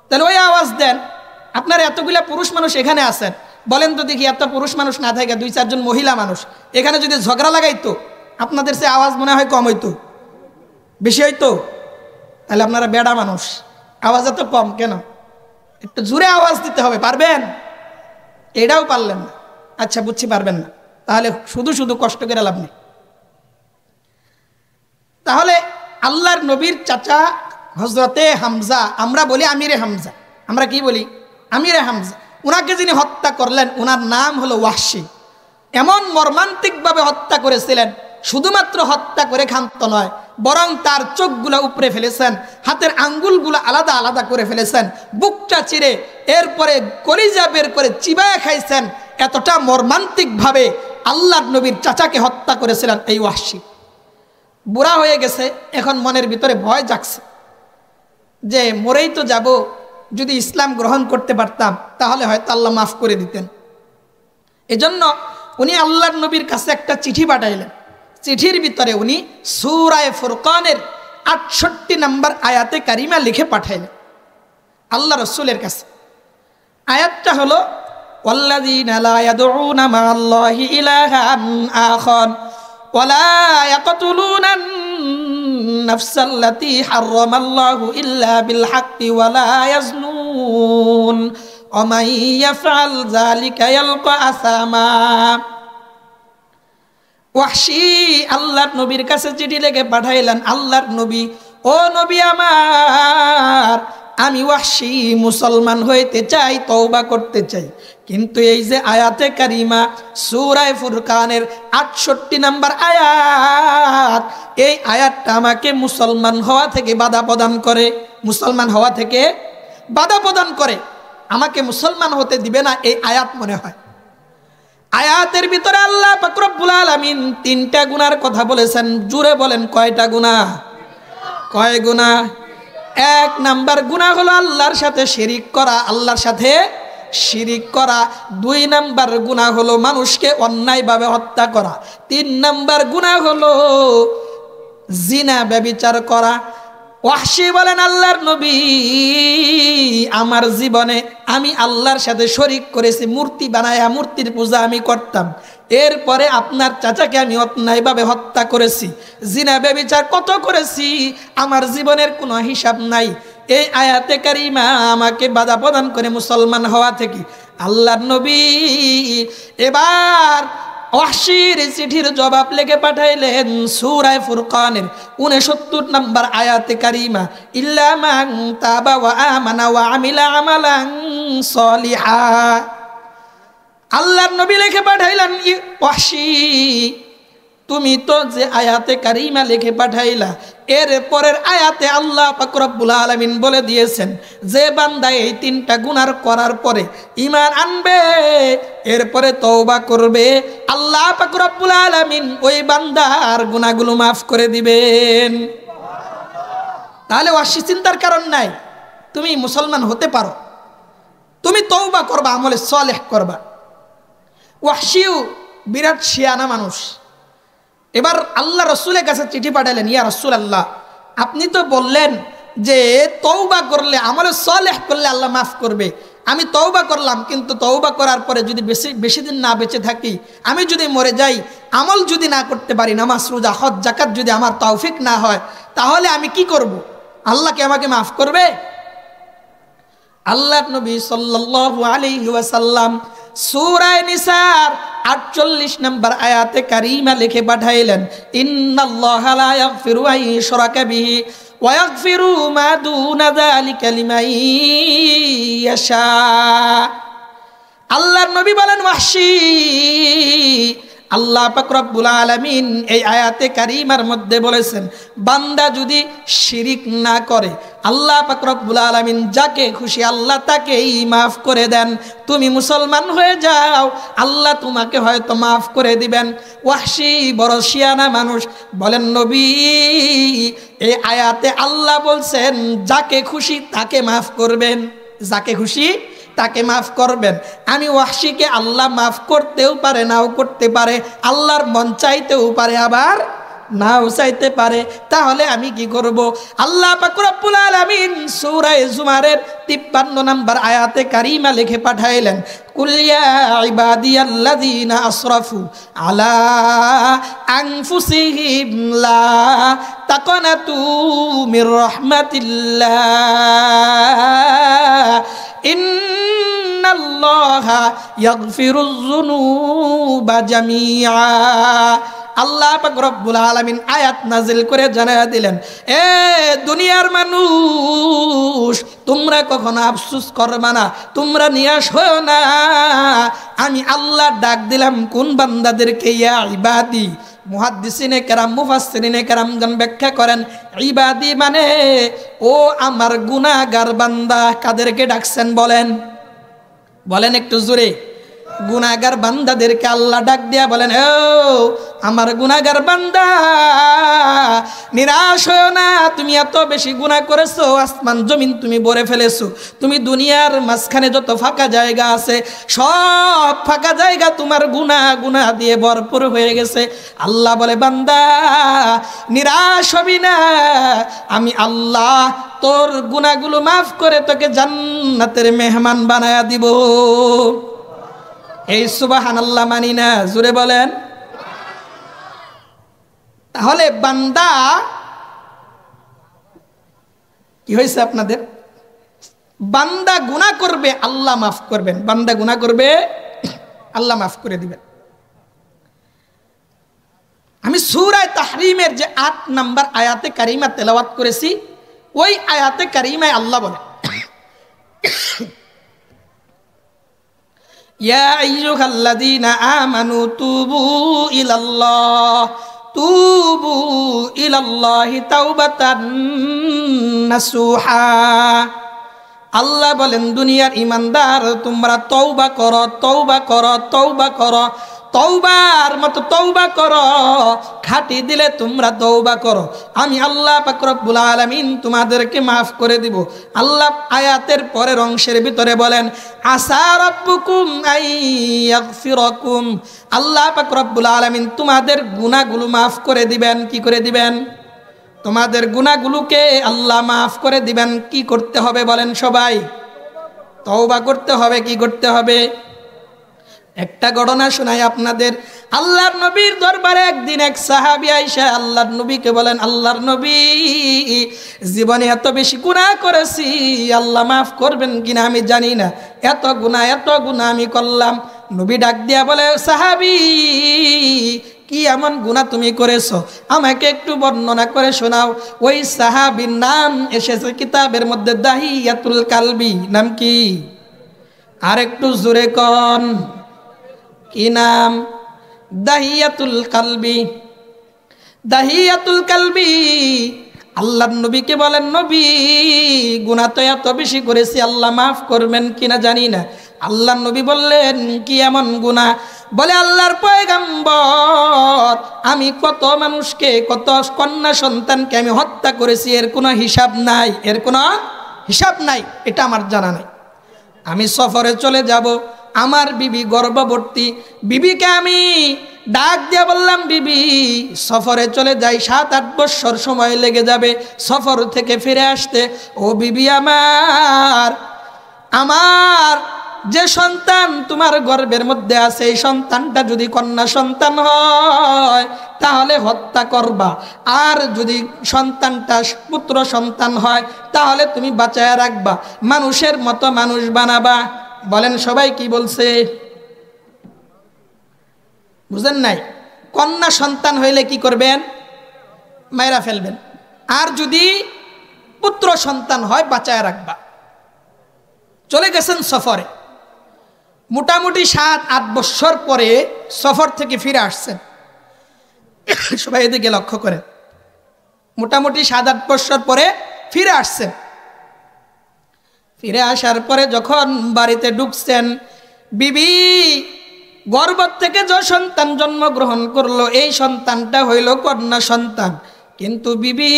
তাহলে ওই আওয়াজ দেন। আপনারা এতগুলা পুরুষ মানুষ এখানে আছেন, বলেন তো দেখি, এত পুরুষ মানুষ না থাকে 2-4 জন মহিলা মানুষ এখানে যদি ঝগড়া লাগাইতো, আপনাদের সে আওয়াজ মনে হয় কম হইতো? বেশি হইতো? তাহলে আপনারা বেড়া মানুষ, আওয়াজ এত কম কেন? একটু জোরে আওয়াজ দিতে হবে। পারবেন? এটাও পারলেন না। আচ্ছা বুঝছি পারবেন না, তাহলে শুধু শুধু কষ্ট করে লাভ নেই। তাহলে আল্লাহর নবীর চাচা হযরতে হামজা, আমরা বলি আমিরে হামজা, আমরা কি বলি? আমিরে হামজা। উনাকে যিনি হত্যা করলেন উনার নাম হলো ওয়াহশী। এমন মর্মান্তিকভাবে হত্যা করেছিলেন, শুধুমাত্র হত্যা করে ক্ষান্ত নয়, বরং তার চোখগুলো উপড়ে ফেলেছেন, হাতের আঙ্গুলগুলো আলাদা আলাদা করে ফেলেছেন, বুকটা চিরে এরপরে কলিজা বের করে চিবায় খাইছেন। এতটা মর্মান্তিকভাবে আল্লাহর নবীর চাচাকে হত্যা করেছিলেন এই ওয়াহশী। বুড়া হয়ে গেছে, এখন মনের ভিতরে ভয় জাগছে যে মরেই তো যাব, যদি ইসলাম গ্রহণ করতে পারতাম তাহলে হয়তো আল্লাহ মাফ করে দিতেন। এজন্য উনি আল্লাহর নবীর কাছে একটা চিঠি পাঠাইলেন। চিঠির ভিতরে উনি সূরা ফুরকানের 68 নম্বর আয়াতে কারিমা লিখে পাঠাইলেন আল্লাহ রাসূলের কাছে। আয়াতটা হলো ওয়াল্লাযীনা লা ইয়াদউনা মা'আল্লাহি ইলাহান আখার ওয়ালা ইয়াকতুলুনান নাফসাল্লাতী হারামাল্লাহু ইল্লা বিল হাক্কি ওয়ালা ইয়াজনুন ওয়া মান ইয়াফআল যালিকা ইয়ালকা আসামা। ওয়াহশী আল্লাহর নবীর কাছে চিঠি লিখে পাঠাইলেন, আল্লাহর নবী, ও নবী আমার, আমি ওয়াহশী মুসলমান হইতে চাই, তওবা করতে চাই, কিন্তু এই যে আয়াতে কারিমা সূরা ফুরকানের 68 নম্বর আয়াত, এই আয়াতটা আমাকে মুসলমান হওয়া থেকে বাধা প্রদান করে, মুসলমান হওয়া থেকে বাধা প্রদান করে, আমাকে মুসলমান হতে দিবে না, এই আয়াত মনে হয়। আয়াতের ভিতরে আল্লাহ পাক রব্বুল আলামিন 3টা গুনার কথা বলেছেন। জোরে বলেন কয়টা গুনাহ? কয় গুনাহ? 1 নাম্বার গুনাহ হলো আল্লাহর সাথে শিরিক করা, আল্লাহর সাথে শিরিক করা। 2 নাম্বার গুনাহ হলো মানুষকে অন্যায়ভাবে হত্যা করা। 3 নাম্বার গুনাহ হলো জিনা, ব্যভিচার করা। ওয়াহশী বলেন, আল্লাহর নবী, আমার জীবনে আমি আল্লাহর সাথে শরীক করেছি, মূর্তি বানায়া মূর্তির পূজা আমি করতাম, এরপরে আপনার চাচাকে আমি অন্যায়ভাবে হত্যা করেছি, জিনা ব্যভিচার কত করেছি, আমার জীবনের কোনো হিসাব নাই। এই আয়াতে কারিমা আমাকে বাধা প্রদান করে মুসলমান হওয়া থেকে। আল্লাহর নবী এবার ওয়াহশীর চিঠির জবাব লিখে পাঠাইলেন সূরা ফুরকানের 69 নম্বর আয়াতে কারিমা, ইল্লা মান তাবা ওয়া আমানা ওয়া আমিলা আমালান সলিহা। আল্লাহর নবী লিখে পাঠাইলেন ওয়াহশী, তুমি তো যে আয়াতে কারিমা লিখে পাঠাইলা, এর পরের আয়াতে আল্লাহ পাক রব্বুল আলামিন বলে দিয়েছেন যে বান্দা এই 3টা গুনাহ করার পরে ঈমান আনবে, এরপরে তওবা করবে, আল্লাহ পাক রব্বুল আলামিন ওই বান্দার গুনাহগুলো মাফ করে দিবেন। তাহলে ওয়াসি চিন্তার কারণ নাই, তুমি মুসলমান হতে পারো, তুমি তওবা করবা, আমলে সালেহ করবা। ওয়াহশিও বিরাট শিয়ানা মানুষ। এবার আল্লাহ রসুলের কাছে চিঠি পাঠালেন, ইয়া রাসূলুল্লাহ, আপনি তো বললেন যে তওবা করলে, আমলে সালেহ করলে আল্লাহ মাফ করবে। আমি তওবা করলাম, কিন্তু তওবা করার পরে যদি বেশি দিন না বেঁচে থাকি, আমি যদি মরে যাই, আমল যদি না করতে পারি, নামাজ রোজা হজ যাকাত যদি আমার তৌফিক না হয়, তাহলে আমি কি করব? আল্লাহ কি আমাকে মাফ করবে? আল্লাহর নবী সাল্লাল্লাহু আলাইহি ওয়াসাল্লাম সূরা নিসার 48 নম্বর আয়াতে কারিমা লিখে পাঠাইলেন, ইন্নাল্লাহা লা ইয়াগফিরু আন ইউশরাকা বিহি ওয়া ইয়াগফিরু মা দুনা যালিকা লিমান ইয়াশা। আল্লাহর নবী বলেন, ওয়াহশী, আল্লাহ পাক রব্বুল আলামিন এই আয়াতে কারিমার মধ্যে বলেছেন, বান্দা যদি শিরিক না করে, আল্লাহ পাক রব্বুল আলামিন যাকে খুশি আল্লাহ তাকেই মাফ করে দেন। তুমি মুসলমান হয়ে যাও, আল্লাহ তোমাকে হয়তো মাফ করে দিবেন। ওয়াহশী বড় শিয়ানা মানুষ, বলেন নবী, এই আয়াতে আল্লাহ বলছেন যাকে খুশি তাকে মাফ করবেন, যাকে খুশি তাকে মাফ করবেন। আমি ওয়াহশীকে আল্লাহ মাফ করতেও পারে, নাও করতে পারে, আল্লাহর মন চাইতেও পারে, আবার নাও চাইতে পারে। তাহলে আমি কি করব? আল্লাহ পাক রব্বুল আলামিন সূরা জুমারের 53 নম্বর আয়াতে কারিমা লিখে পাঠাইলেন, কুল ইয়া ইবাদিয়াল্লাযীনা আসরাফু আলা আনফুসিহিম লা তাকনাতু মির রাহমাতিল্লাহ ইন্নাল্লাহা ইয়াগফিরুয যুনুবা জামিআ। আল্লাহ পাক রব্বুল আলামিন আয়াত নাজিল করে জানায়া দিলেন, এ দুনিয়ার মানুষ, তোমরা কখনো আফসোস করবে না, তোমরা নিরাশ হও না। আমি আল্লাহ ডাক দিলাম কোন বান্দাদেরকে? ইয়া ইবাদি। মুহাদ্দিসিনে কেরাম, মুফাসসিরিনে কেরামগণ ব্যাখ্যা করেন, ইবাদি মানে ও আমার গুনাহগার বান্দা। কাদেরকে ডাকছেন বলেন? বলেন একটু জোরে। গুনাহগার বান্দাদেরকে আল্লাহ ডাক দিয়া বলেন, ও আমার গুনাহগার বান্দা, নিরাশ হও না। তুমি এত বেশি গুনাহ করেছো, আসমান জমিন তুমি ভরে ফেলেছো। তুমি দুনিয়ার মাঝখানে যত ফাঁকা জায়গা আছে, সব ফাঁকা জায়গা তোমার গুনাহ দিয়ে ভরপুর হয়ে গেছে। আল্লাহ বলে, বান্দা নিরাশ হবি না, আমি আল্লাহ তোর গুনাহগুলো মাফ করে তোকে জান্নাতের মেহমান বানায়া দিব। এই সুবহানাল্লাহ মানি না? জোরে বলেন। তাহলে বান্দা কি হয়েছে আপনাদের? বান্দা গুনাহ করবে, আল্লাহ মাফ করবেন। বান্দা গুনাহ করবে, আল্লাহ মাফ করে দিবেন। আমি সূরা তাহরিমের যে 8 নম্বর আয়াতে কারিমা তেলাওয়াত করেছি, ওই আয়াতে কারিমায় আল্লাহ বলে, ইয়া আইয়ুহাল্লাযীনা আমানু তুবু ইলাল্লাহি তাওবাতান নাসুহা। আল্লাহ বলেন, দুনিয়ার ইমানদার, তোমরা তওবা করো, তওবা করো, তওবা করো, তওবার মতো তওবা করো, খাঁটি দিলে তোমরা তওবা করো, আমি আল্লাহ পাক রব্বুল আলামিন তোমাদেরকে মাফ করে দিব। আল্লাহ আয়াতের পরের অংশের ভিতরে বলেন, আসা রাব্বুকুম আইয়াগফিরাকুম, আল্লাহ পাক রব্বুল আলামিন তোমাদের গুনাহগুলো মাফ করে দিবেন। কি করে দিবেন? তোমাদের গুনাহগুলোকে আল্লাহ মাফ করে দিবেন। কি করতে হবে বলেন সবাই? তওবা করতে হবে। কি করতে হবে? একটা ঘটনা শোনাই আপনাদের। আল্লাহর নবীর দরবারে একদিন এক সাহাবী আয়েশা আল্লাহর নবীকে বলেন, আল্লাহর নবী, জীবনে এত বেশি গুনাহ করেছি, আল্লাহ মাফ করবেন কিনা আমি জানি না, এত গুনাহ আমি করলাম। নবী ডাক দিয়া বলে, সাহাবী কি এমন গুনাহ তুমি করেছো, আমাকে একটু বর্ণনা করে শোনাও। ওই সাহাবীর নাম এসেছে কিতাবের মধ্যে, দাহিয়াতুল কালবি। নাম কি? আর একটু জোরে কোন, কি নাম? দাহিয়াতুল কালবি। দাহিয়াতুল কালবি। আল্লাহর নবীকে বলেন, নবী গুনাহ তো এত বেশি করেছি, আল্লাহ মাফ করবেন কিনা জানি না। আল্লাহর নবী বললেন, কি এমন গুনাহ? বলে, আল্লাহর পয়গম্বর, আমি কত মানুষকে, কত কন্যা সন্তানকে আমি হত্যা করেছি, এর কোনো হিসাব নাই, এর কোনো হিসাব নাই, এটা আমার জানা নাই। আমি সফরে চলে যাব, আমার বিবি গর্ভবতী, বিবিকে আমি ডাক দিয়ে বললাম, বিবি সফরে চলে যাই, 7-8 বছর সময় লেগে যাবে সফর থেকে ফিরে আসতে। ও বিবি আমার, আমার যে সন্তান তোমার গর্ভের মধ্যে আছে, এই সন্তানটা যদি কন্যা সন্তান হয় তাহলে হত্যা করবা, আর যদি সন্তানটা পুত্র সন্তান হয় তাহলে তুমি বাঁচায় রাখবা, মানুষের মতো মানুষ বানাবা। বলেন সবাই কি বলছে? বুঝেন নাই? কন্যা সন্তান হইলে কি করবেন? মায়েরা ফেলবেন। আর যদি পুত্র সন্তান হয় বাঁচায় রাখবা। চলে গেছেন সফরে, মোটামুটি 7-8 বছর পরে সফর থেকে ফিরে আসছেন। সবাই এদিকে লক্ষ্য করেন, মোটামুটি 7-8 বছর পরে ফিরে আসছেন। ফিরে আসার পরে যখন বাড়িতে ঢুকছেন, বিবি গর্ভ থেকে যে সন্তান জন্মগ্রহণ করলো, এই সন্তানটা হইল কন্যা সন্তান। কিন্তু বিবি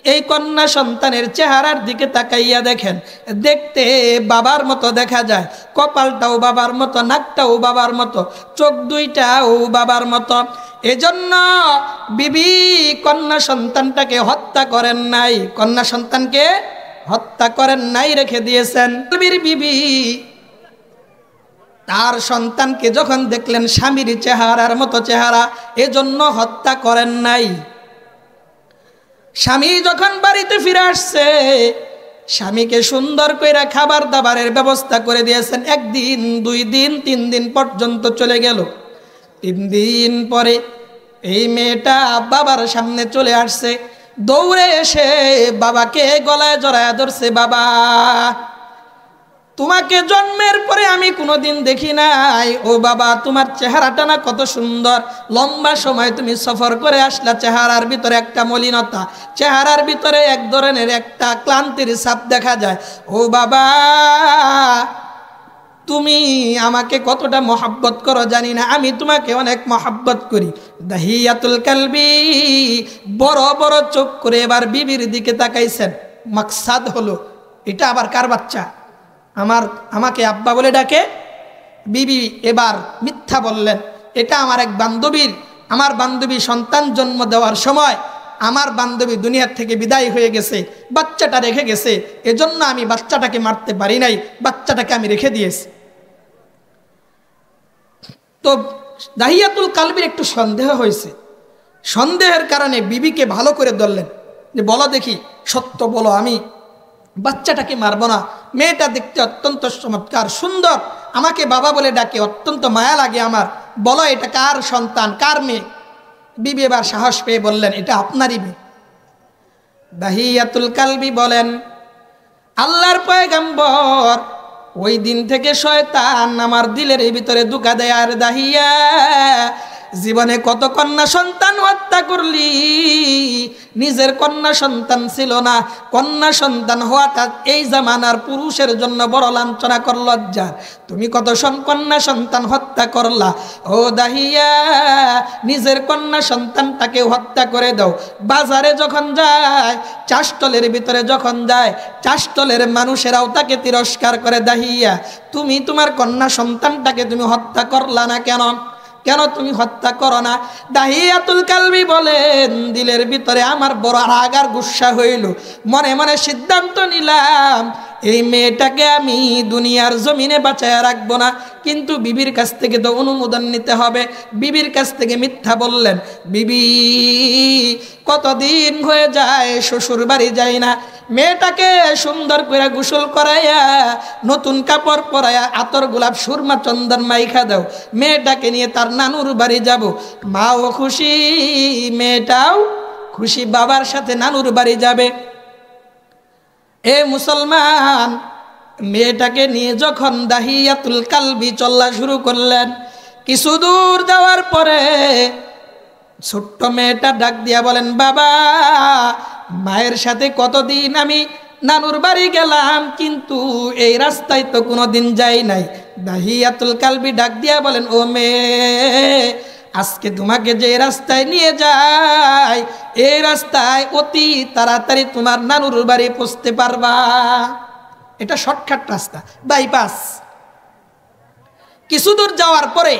এই কন্যা সন্তানের চেহারার দিকে তাকাইয়া দেখেন, দেখতে বাবার মতো দেখা যায়, কপালটাও বাবার মতো, নাকটাও বাবার মতো, চোখ দুইটাও বাবার মতো। এজন্য বিবি কন্যা সন্তানটাকে হত্যা করেন নাই, কন্যা সন্তানকে হত্যা করেন নাই, রেখে দিয়েছেন। বিবি তার সন্তানকে যখন দেখলেন স্বামীর চেহারার মতো চেহারা, এজন্য হত্যা করেন নাই। স্বামী যখন বাড়িতে ফিরে আসছে, স্বামীকে সুন্দর করে খাবার দাবারের ব্যবস্থা করে দিয়েছেন। 1 দিন 2 দিন 3 দিন পর্যন্ত চলে গেল। 3 দিন পরে এই মেয়েটা বাবার সামনে চলে আসছে, দৌড়ে এসে বাবাকে গলায় জড়ায় ধরছে। বাবা, তোমাকে জন্মের পরে আমি কোনোদিন দেখি নাই। ও বাবা, তোমার চেহারাটা না কত সুন্দর, লম্বা সময় তুমি সফর করে আসলা, চেহারার ভিতরে একটা মলিনতা, চেহারার ভিতরে এক ধরনের একটা ক্লান্তির ছাপ দেখা যায়। ও বাবা, তুমি আমাকে কতটা মহব্বত করো জানি না, আমি তোমাকে অনেক মহব্বত করি। দাহিয়াতুল কালবি বড় বড় চোখ করে এবার বিবির দিকে তাকাইছেন। মাকসাদ হলো, এটা আবার কার বাচ্চা? আমাকে আব্বা বলে ডাকে। বিবি এবার মিথ্যা বললেন, এটা আমার এক বান্ধবীর, আমার বান্ধবী সন্তান জন্ম দেওয়ার সময় আমার বান্ধবী দুনিয়ার থেকে বিদায় হয়ে গেছে, বাচ্চাটা রেখে গেছে, এজন্য আমি বাচ্চাটাকে মারতে পারি নাই, বাচ্চাটাকে আমি রেখে দিয়েছি। তো দাহিয়াতুল কালবির একটু সন্দেহ হয়েছে, সন্দেহের কারণে বিবিকে ভালো করে ধরলেন যে, বলো দেখি, সত্য বলো, আমি বাচ্চাটাকে মারবো না, মেয়েটা দেখতে অত্যন্ত চমৎকার সুন্দর, আমাকে বাবা বলে ডাকে, অত্যন্ত মায়া লাগে আমার, বলো এটা কার সন্তান, কার মেয়ে? বিবি এবার সাহস পেয়ে বললেন, এটা আপনারই মেয়ে। দাহিয়াতুল কালবি বলেন, আল্লাহর পয়গম্বর, ওই দিন থেকে শয়তান আমার দিলের ভিতরে ধোঁকা দেয়। আর দাহিয়া, জীবনে কত কন্যা সন্তান হত্যা করলি, নিজের কন্যা সন্তান ছিল না, কন্যা সন্তান হওয়াটা এই জামানার পুরুষের জন্য বড় লাঞ্ছনা কর, লজ্জা। তুমি কত কন্যা সন্তান হত্যা করলা। ও দাহিয়া, নিজের কন্যা সন্তানটাকে হত্যা করে দাও। বাজারে যখন যায়, চাষতলের ভিতরে যখন যায়, চাষতলের মানুষেরাও তাকে তিরস্কার করে। দাহিয়া, তুমি তোমার কন্যা সন্তানটাকে তুমি হত্যা করলা না কেন? কেন তুমি হত্যা করো না? দাহিয়াতুল কালবি বলেন, দিলের ভিতরে আমার বড় রাগ আর গুসা হইল, মনে মনে সিদ্ধান্ত নিলাম এই মেয়েটাকে আমি দুনিয়ার জমিনে বাঁচায় রাখবো না, কিন্তু বিবির কাছ থেকে তো অনুমোদন নিতে হবে। বিবির কাছ থেকে মিথ্যা বললেন। বিবি কতদিন হয়ে যায় শ্বশুর বাড়ি যায় না, মেয়েটাকে সুন্দর করে গোসল করাইয়া নতুন কাপড় পরাইয়া আতর গোলাপ সুরমা চন্দন মাইখা দাও, মেয়েটাকে নিয়ে তার নানুর বাড়ি যাব। মাও খুশি, মেয়েটাও খুশি, বাবার সাথে নানুর বাড়ি যাবে। এ মুসলমান, মেয়েটাকে নিয়ে যখন দাহিয়াতুল কালবি চলা শুরু করলেন, কিছু দূর যাওয়ার পরে ছোট্ট মেয়েটা ডাক দিয়া বলেন, বাবা, মায়ের সাথে কতদিন আমি নানুর বাড়ি গেলাম, কিন্তু এই রাস্তায় তো কোনোদিন যাই নাই। দাহিয়াতুল কালবি ডাক দিয়া বলেন, ও মেয়ে, আজকে তোমাকে যে রাস্তায় নিয়ে যাই, এই রাস্তায় অতি তাড়াতাড়ি তোমার নানুর বাড়ি পৌঁছতে পারবা। এটা শর্টকাট রাস্তা, বাইপাস। কিছু দূর যাওয়ার পরে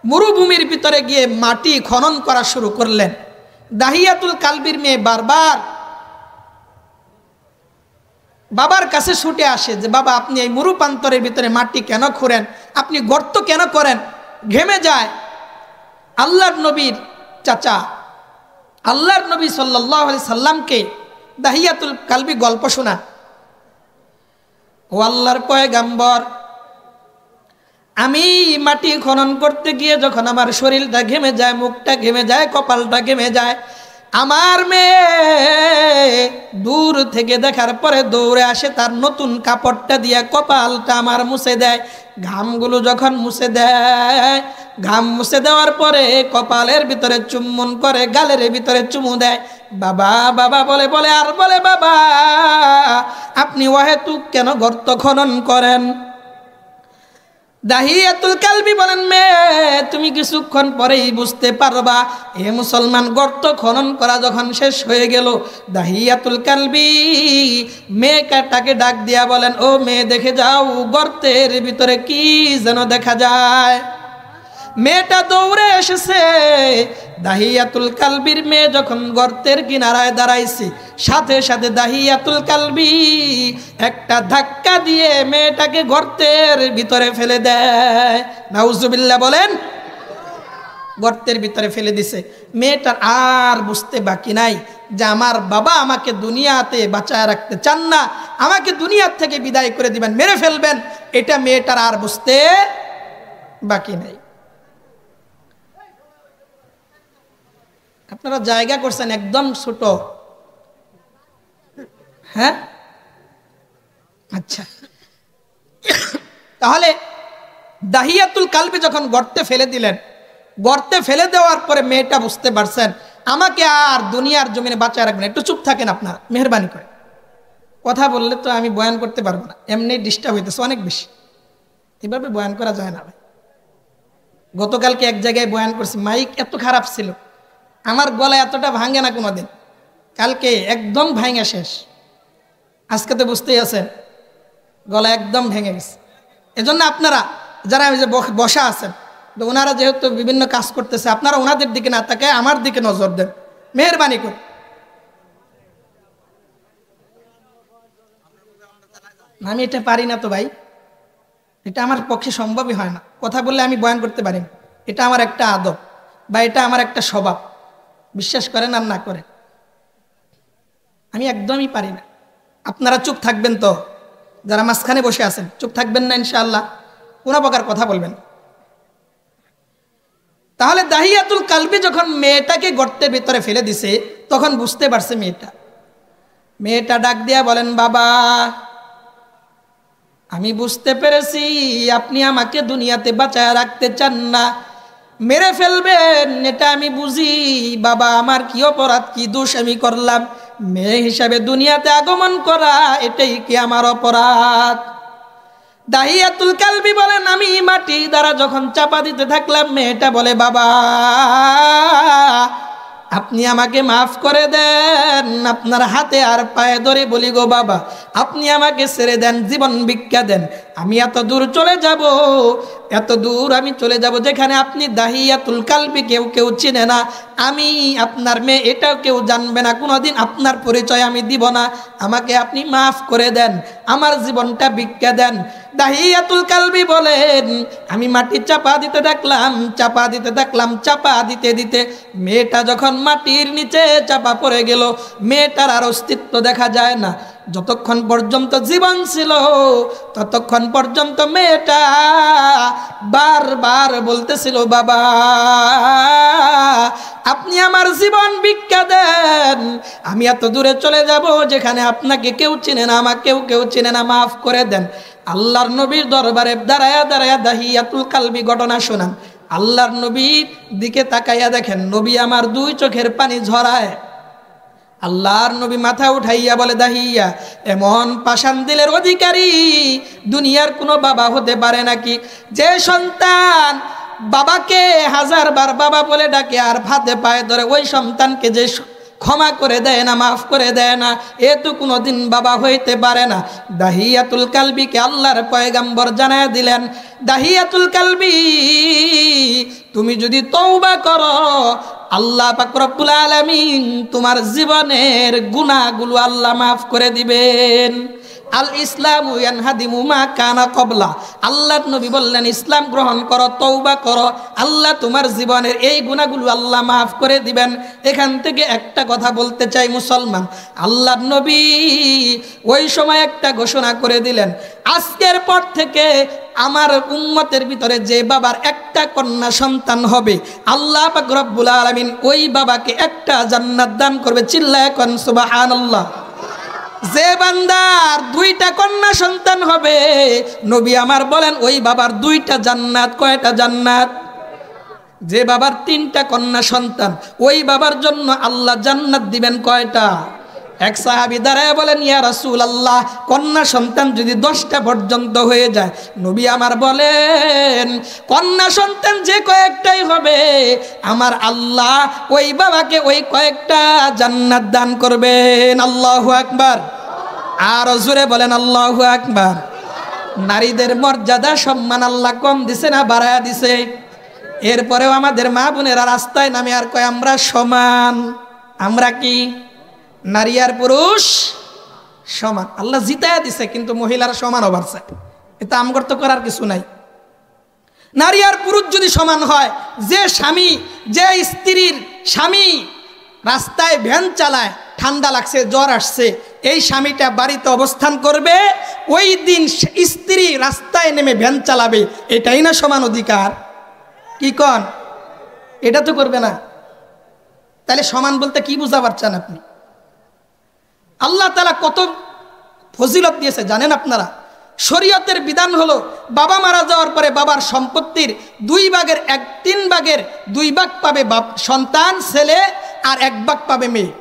মরুভূমির ভিতরে গিয়ে মাটি খনন করা শুরু করলেন। দাহিয়াতুল কালবির মেয়ে বারবার বাবার কাছে ছুটে আসে যে, বাবা, আপনি এই মরু প্রান্তরের ভিতরে মাটি কেন খুঁড়েন, আপনি গর্ত কেন করেন? ঘেমে যায়। আল্লাহর নবীর চাচা আল্লাহর নবী সাল্লাল্লাহু আলাইহি সাল্লামকে দাহিয়াতুল কালবি গল্প শোনা, ও আল্লাহর পয়গাম্বর, আমি মাটি খনন করতে গিয়ে যখন আমার শরীরটা ঘেমে যায়, মুখটা ঘেমে যায়, কপালটা ঘেমে যায়, আমার মেয়ে দূর থেকে দেখার পরে দৌড়ে আসে, তার নতুন কাপড়টা দিয়ে কপালটা আমার মুছে দেয়। ঘামগুলো যখন মুছে দেয়, ঘাম মুছে দেওয়ার পরে কপালের ভিতরে চুম্বন করে, গালের ভিতরে চুমু দেয়। বাবা বাবা বলে বলে আর বলে, বাবা, আপনি অহেতুক কেন গর্ত খনন করেন? দাহিয়াতুল কালবি বলেন, মেয়ে, তুমি কিছুক্ষণ পরেই বুঝতে পারবা। এ মুসলমান, গর্ত খনন করা যখন শেষ হয়ে গেল, দাহিয়াতুল কালবি মেয়েটাকে ডাক দিয়া বলেন, ও মেয়ে, দেখে যাও গর্তের ভিতরে কি যেন দেখা যায়। মেয়েটা দৌড়ে এসেছে। দাহিয়াতুল কালবির মেয়ে যখন গর্তের কিনারায় দাঁড়াইছে, সাথে সাথে দাহিয়াতুল কালবি একটা ধাক্কা দিয়ে মেয়েটাকে গর্তের ভিতরে ফেলে দেয়। নাউজুবিল্লাহ বলেন। গর্তের ভিতরে ফেলে দিছে। মেয়েটার আর বুঝতে বাকি নাই যে আমার বাবা আমাকে দুনিয়াতে বাঁচায় রাখতে চান না, আমাকে দুনিয়ার থেকে বিদায় করে দিবেন, মেরে ফেলবেন। এটা মেয়েটার আর বুঝতে বাকি নাই। আপনারা জায়গা করছেন একদম ছোট, হ্যাঁ? আচ্ছা, তাহলে দাহিয়াতুল কালবি যখন গর্তে ফেলে দিলেন, গর্তে ফেলে দেওয়ার পরে মেয়েটা বুঝতে পারছেন আমাকে আর দুনিয়ার জমিনে বাঁচায় রাখবেন। একটু চুপ থাকেন আপনারা, মেহরবানি করে। কথা বললে তো আমি বয়ান করতে পারবো না, এমনি ডিস্টার্ব হইতেছে অনেক বেশি। এভাবে বয়ান করা যায় না ভাই। গতকালকে এক জায়গায় বয়ান করছি, মাইক এত খারাপ ছিল, আমার গলা এতটা ভাঙে না কোনোদিন। কালকে একদম ভাঙা শেষ, আজকে তো বুঝতেই আছেন গলা একদম ভেঙে গেছে। এজন্য আপনারা যারা যে বসা আছেন, তো ওনারা যেহেতু বিভিন্ন কাজ করতেছে, আপনারা ওনাদের দিকে না তাকায় আমার দিকে নজর দেন, মেহরবানি করে। আমি এটা পারি না তো ভাই, এটা আমার পক্ষে সম্ভবই হয় না। কথা বললে আমি বয়ান করতে পারি না, এটা আমার একটা আদব বা এটা আমার একটা স্বভাব। বিশ্বাস করেন আর না করেন, আমি একদমই পারি না। আপনারা চুপ থাকবেন তো, যারা মাঝখানে বসে আছেন চুপ থাকবেন না ইনশাআল্লাহ, কোনো প্রকার কথা বলবেন। তাহলে দাহিয়াতুল কালবি যখন মেয়েটাকে গর্তের ভিতরে ফেলে দিছে, তখন বুঝতে পারছে মেয়েটা ডাক দিয়া বলেন, বাবা, আমি বুঝতে পেরেছি আপনি আমাকে দুনিয়াতে বাঁচায় রাখতে চান না, মেরে ফেলবেন, এটা আমি বুঝি। বাবা, আমার কি অপরাধ, কি দোষ আমি করলাম? মেয়ে হিসাবে দুনিয়াতে আগমন করা, এটাই কি আমার অপরাধ? দাহিয়াতুল কালবি বলেন, আমি মাটি দ্বারা যখন চাপা দিতে থাকলাম, মেয়েটা বলে, বাবা, আপনি আমাকে মাফ করে দেন, আপনার হাতে আর পায়ে ধরে বলি গো বাবা, আপনি আমাকে ছেড়ে দেন, জীবন ভিক্ষা দেন। আমি এত দূর চলে যাব, এত দূর আমি চলে যাব যেখানে আপনি দাহিয়াতুল কালবি কেউ চিনে না, আমি আপনার মেয়ে এটাও কেউ জানবে না, কোনোদিন আপনার পরিচয় আমি দিব না, আমাকে আপনি মাফ করে দেন, আমার জীবনটা ভিক্ষা দেন। দাহিয়াতুল কালবি বলেন, আমি মাটি চাপা দিতে থাকলাম, চাপা দিতে দিতে মেয়েটা যখন মাটির নিচে চাপা পড়ে গেল, মেয়েটার আর অস্তিত্ব তো দেখা যায় না। যতক্ষণ পর্যন্ত জীবন ছিল ততক্ষণ পর্যন্ত মেয়েটা বারবার বলতেছিল, বাবা আপনি আমার জীবন ভিক্ষা দেন, আমি এত দূরে চলে যাব যেখানে আপনাকে কেউ চিনে না, আমাকে কেউ চিনে না, মাফ করে দেন। আল্লাহর নবীর দরবারে দাঁড়ায়া দাঁড়ায়া দাহিয়াতুল কালবি ঘটনা শোনান। আল্লাহর নবীর দিকে তাকাইয়া দেখেন নবী আমার দুই চোখের পানি ঝরায়। আল্লাহর নবী মাথা উঠাইয়া বলে, দাহিয়া এমন পাষাণ দিলের অধিকারী দুনিয়ার কোনো বাবা হতে পারে নাকি, যে সন্তান বাবাকে হাজারবার বাবা বলে ডাকে আর হাতে পায়ে ধরে ওই সন্তানকে যে ক্ষমা করে দেয় না, মাফ করে দেয় না, এ তো কোনোদিন বাবা হইতে পারে না। দাহিয়াতুল কালবিকে আল্লাহর পয়গাম্বর জানায় দিলেন, দাহিয়াতুল কালবি তুমি যদি তওবা করো আল্লাহ পাক রব্বুল আলামিন তোমার জীবনের গুনাহগুলো আল্লাহ মাফ করে দিবেন। আল ইসলামু ইয়ানহাদিমু মা কানা ক্বাবলা, আল্লাহর নবী বললেন ইসলাম গ্রহণ করো, তওবা করো, আল্লাহ তোমার জীবনের এই গুনাহগুলো আল্লাহ মাফ করে দিবেন। এখান থেকে একটা কথা বলতে চাই মুসলমান, আল্লাহর নবী ওই সময় একটা ঘোষণা করে দিলেন, আজকের পর থেকে আমার উম্মতের ভিতরে যে বাবার একটা কন্যা সন্তান হবে আল্লাহ পাক রব্বুল আলামিন ওই বাবাকে একটা জান্নাত দান করবে। চিল্লায় কোন সুবহানাল্লাহ। যে বান্দার দুইটা কন্যা সন্তান হবে নবী আমার বলেন ওই বাবার দুইটা জান্নাত। কয়টা জান্নাত? যে বাবার তিনটা কন্যা সন্তান ওই বাবার জন্য আল্লাহ জান্নাত দিবেন কয়টা? এক সাহাবী দাঁড়ায় বলেন, ইয়া রাসূলুল্লাহ কন্যা সন্তান যদি 10টা পর্যন্ত হয়ে যায়, নবী আমার বলেন কন্যা সন্তান যে কয়েকটাই হবে আমার আল্লাহ ওই বাবাকে ওই কয়েকটা জান্নাত দান করবেন। আল্লাহু আকবার। আর জোরে বলেন আল্লাহু আকবার। নারীদের মর্যাদা সম্মান আল্লাহ কম দিছে না বাড়ায়া দিছে? এরপরেও আমাদের মা বোনেরা রাস্তায় নামে আর কয় আমরা সমান। আমরা কি? নারী আর পুরুষ সমান। আল্লাহ জিতায়া দিছে কিন্তু মহিলারা সমান হবার চায়, এটা আমগর তো করার কিছু নাই। নারী আর পুরুষ যদি সমান হয়, যে স্বামী যে স্ত্রীর স্বামী রাস্তায় ভ্যান চালায়, ঠান্ডা লাগছে জ্বর আসছে, এই স্বামীটা বাড়িতে অবস্থান করবে, ওই দিন স্ত্রী রাস্তায় নেমে ভ্যান চালাবে, এটাই না সমান অধিকার? কি কন? এটা তো করবে না। তাহলে সমান বলতে কি বুঝা পারছেন আপনি? আল্লাহ তাআলা কত ফজিলত দিয়েছে জানেন আপনারা? শরীয়তের বিধান হলো বাবা মারা যাওয়ার পরে বাবার সম্পত্তির 2 ভাগের 3 ভাগের 2 ভাগ পাবে সন্তান ছেলে, আর 1 ভাগ পাবে মেয়ে।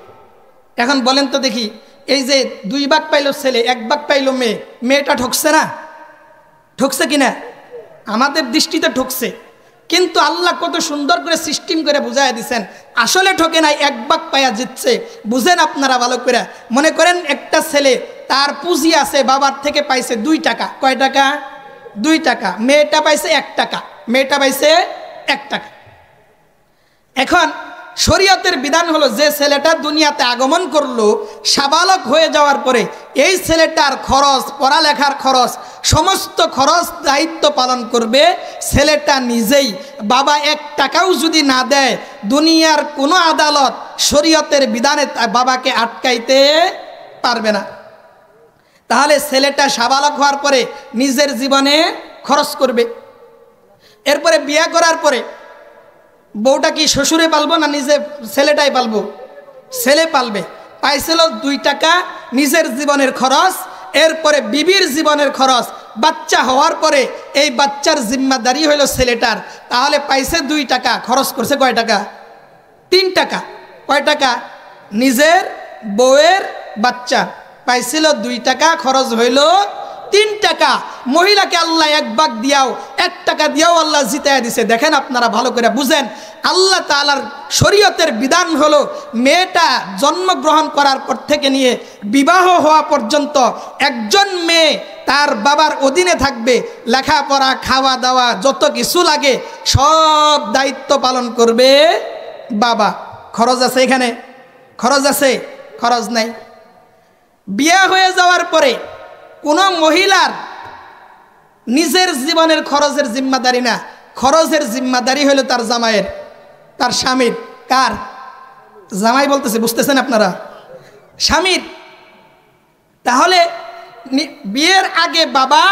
এখন বলেন তো দেখি, এই যে 2 ভাগ পাইলো ছেলে 1 ভাগ পাইলো মেয়ে, মেয়েটা ঠকছে না? ঠকছে কিনা? আমাদের দৃষ্টিতে ঠকছে, কিন্তু আল্লাহ কত সুন্দর করে সিস্টেম করে বুঝাই দিচ্ছেন, আসলে ঠকে নাই, 1 ভাগ পায়া জিতছে। বুঝেন আপনারা ভালো করে। মনে করেন একটা ছেলে তার পুঁজি আছে, বাবার থেকে পাইছে 2 টাকা। কয় টাকা? 2 টাকা। মেয়েটা পাইছে 1 টাকা। মেয়েটা পাইছে 1 টাকা। এখন শরীয়তের বিধান হলো যে ছেলেটা দুনিয়াতে আগমন করলো, সাবালক হয়ে যাওয়ার পরে এই ছেলেটার খরচ, পড়ালেখার খরচ, সমস্ত খরচ দায়িত্ব পালন করবে ছেলেটা নিজেই। বাবা 1 টাকাও যদি না দেয়, দুনিয়ার কোনো আদালত শরীয়তের বিধানে বাবাকে আটকাইতে পারবে না। তাহলে ছেলেটা সাবালক হওয়ার পরে নিজের জীবনে খরচ করবে। এরপরে বিয়ে করার পরে বউটা কি শ্বশুরে পালবো না নিজে ছেলেটাই পালবো? ছেলে পালবে। পাইছিল 2 টাকা নিজের জীবনের খরচ, এরপরে বিবির জীবনের খরচ। বাচ্চা হওয়ার পরে এই বাচ্চার জিম্মাদারি হইল ছেলেটার। তাহলে পাইছে 2 টাকা, খরচ করছে কয় টাকা? 3 টাকা। কয় টাকা? নিজের বউয়ের বাচ্চা পাইছিল 2 টাকা, খরচ হইল 3 টাকা। মহিলাকে আল্লাহ 1 ভাগ দিয়াও 1 টাকা দিয়াও আল্লাহ জিতাইয়া দিছে। দেখেন আপনারা ভালো করে বুঝেন, আল্লাহ তাআলার শরীয়তের বিধান হলো মেয়েটা জন্মগ্রহণ করার পর থেকে নিয়ে বিবাহ হওয়া পর্যন্ত একজন মেয়ে তার বাবার অধীনে থাকবে। লেখাপড়া, খাওয়া দাওয়া, যত কিছু লাগে সব দায়িত্ব পালন করবে বাবা। খরচ আছে এখানে? খরচ আছে? খরচ নাই। বিয়ে হয়ে যাওয়ার পরে কোনো মহিলার নিজের জীবনের খরচের জিম্মাদারি না, খরচের জিম্মাদারি হলো তার জামাইয়ের, তার স্বামীর। কার? জামাই বলতেছে, বুঝতেছেন আপনারা? স্বামীর। তাহলে বিয়ের আগে বাবা,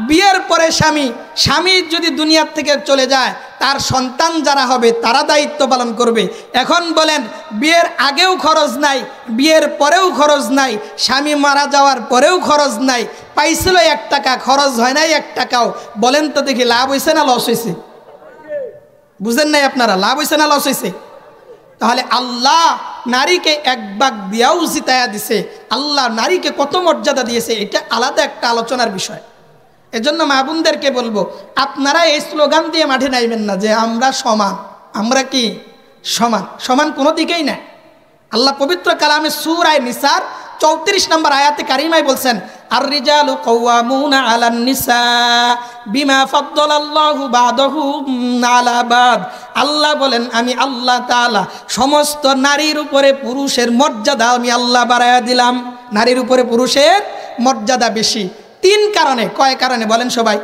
বিয়ের পরে স্বামী, স্বামী যদি দুনিয়ার থেকে চলে যায় তার সন্তান যারা হবে তারা দায়িত্ব পালন করবে। এখন বলেন, বিয়ের আগেও খরচ নাই, বিয়ের পরেও খরচ নাই, স্বামী মারা যাওয়ার পরেও খরচ নাই, পাইছিল 1 টাকা, খরচ হয় নাই 1 টাকাও। বলেন তো দেখি, লাভ হয়েছে না লস হয়েছে? বুঝেন নাই আপনারা, লাভ হয়েছে না লস হয়েছে? তাহলে আল্লাহ নারীকে 1 ভাগ দিয়াও জিতায়া দিছে। আল্লাহ নারীকে কত মর্যাদা দিয়েছে, এটা আলাদা একটা আলোচনার বিষয়। এজন্য মা বোনদেরকে বলবো, আপনারা এই স্লোগান দিয়ে মাঠে নাইবেন না যে আমরা সমান। আমরা কি সমান? সমান কোনো দিকেই না। আল্লাহ পবিত্র কালামে সূরা নিসার 34 নম্বর আয়াতে কারিমায় বলছেন, আর রিজালু কাওয়ামুনা আলান নিসা বিমা ফাদ্দালাল্লাহু বা'দাহুম আলা বাদ। আল্লাহ বলেন, আমি আল্লাহ তাআলা সমস্ত নারীর উপরে পুরুষের মর্যাদা আমি আল্লাহ বাড়ায়া দিলাম। নারীর উপরে পুরুষের মর্যাদা বেশি 3 কারণে। কয় কারণে বলেন সবাই?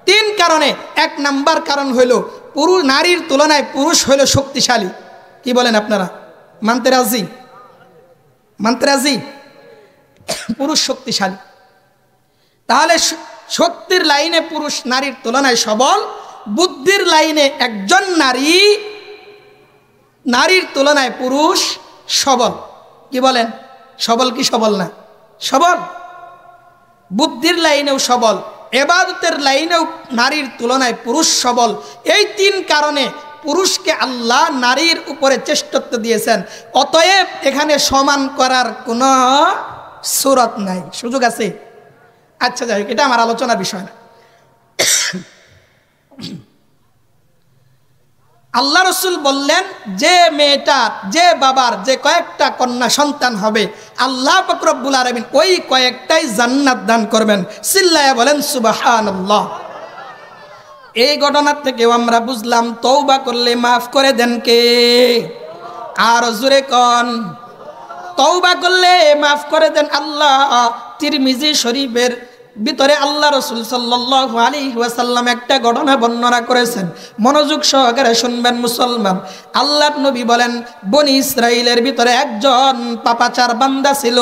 3 কারণে। 1 নাম্বার কারণ হইল, নারীর তুলনায় পুরুষ হইল শক্তিশালী। কি বলেন আপনারা? মানতে রাজি? মানতে রাজি? পুরুষ শক্তিশালী। তাহলে শক্তির লাইনে পুরুষ নারীর তুলনায় সবল, বুদ্ধির লাইনে একজন নারী নারীর তুলনায় পুরুষ সবল। কি বলেন? সবল কি সবল না? সবল। বুদ্ধির লাইনেও সবল, ইবাদতের লাইনেও নারীর তুলনায় পুরুষ সবল। এই 3 কারণে পুরুষকে আল্লাহ নারীর উপরে শ্রেষ্ঠত্ব দিয়েছেন। অতএব এখানে সমান করার কোনো সুরত নাই, সুযোগ আছে? আচ্ছা যাই হোক, এটা আমার আলোচনার বিষয় না। আল্লাহ রসুল বললেন, যে মেয়েটা, যে বাবার যে কয়েকটা কন্যা সন্তান হবে, আল্লাহ পাক রব্বুল আলামিন ওই কয়েকটাই জান্নাত দান করবেন। চিল্লায়া বলেন সুবহানাল্লাহ। এই ঘটনার থেকেও আমরা বুঝলাম, তওবা করলে মাফ করে দেন কে? আর জোরে কোন, তওবা করলে মাফ করে দেন আল্লাহ। তিরমিজি শরীফের ভিতরে আল্লাহ রসুল সাল্লাল্লাহু আলাইহি ওয়াসাল্লাম একটা ঘটনা বর্ণনা করেছেন। মনোযোগ সহকারে শুনবেন মুসলমান। আল্লাহর নবী বলেন, বনি ইসরাইলের ভিতরে একজন পাপাচার বান্দা ছিল,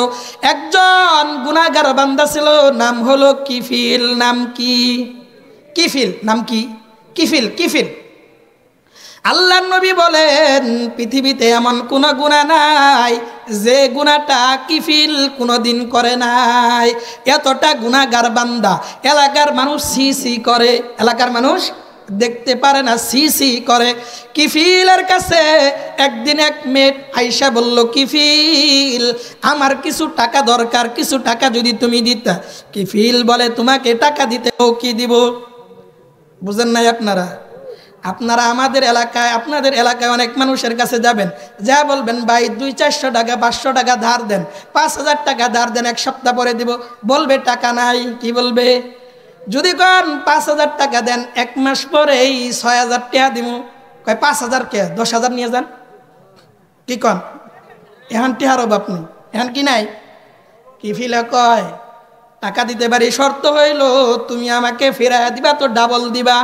একজন গুনাহগার বান্দা ছিল, নাম হলো কিফিল। নাম কি? কিফিল। নাম কি? কিফিল। কিফিল। আল্লাহর নবী বলেন, পৃথিবীতে এমন কোন গুনাহ নাই যে গুনাহটা কিফিল কোনোদিন করে নাই। এতটা গুনাহগার বান্দা, এলাকার মানুষ সি সি করে, এলাকার মানুষ দেখতে পারে না, সি সি করে। কিফিলের কাছে একদিন এক মেয়ে আইসা বলল, কিফিল আমার কিছু টাকা দরকার, কিছু টাকা যদি তুমি দিতা। কিফিল বলে, তোমাকে টাকা দিতে কি দিব? বুঝেন নাই আপনারা? আপনারা আমাদের এলাকায়, আপনাদের এলাকায় অনেক মানুষের কাছে যাবেন, যা বলবেন, ভাই 200-400 টাকা 500 টাকা ধার দেন, 5000 টাকা ধার দেন, 1 সপ্তাহ পরে দিব। বলবে টাকা নাই। কি বলবে? যদি কন 5000 টাকা দেন, 1 মাস পরেই 6000 টাকা দিব। কয় 5000 কে 10000 নিয়ে যান। কি কন? এখন টিহার অভাব নেই, এখন কি নাই? কি ফিলে কয়, টাকা দিতে পারি, শর্ত হইল তুমি আমাকে ফেরাইয়া দিবা, তো ডাবল দিবা।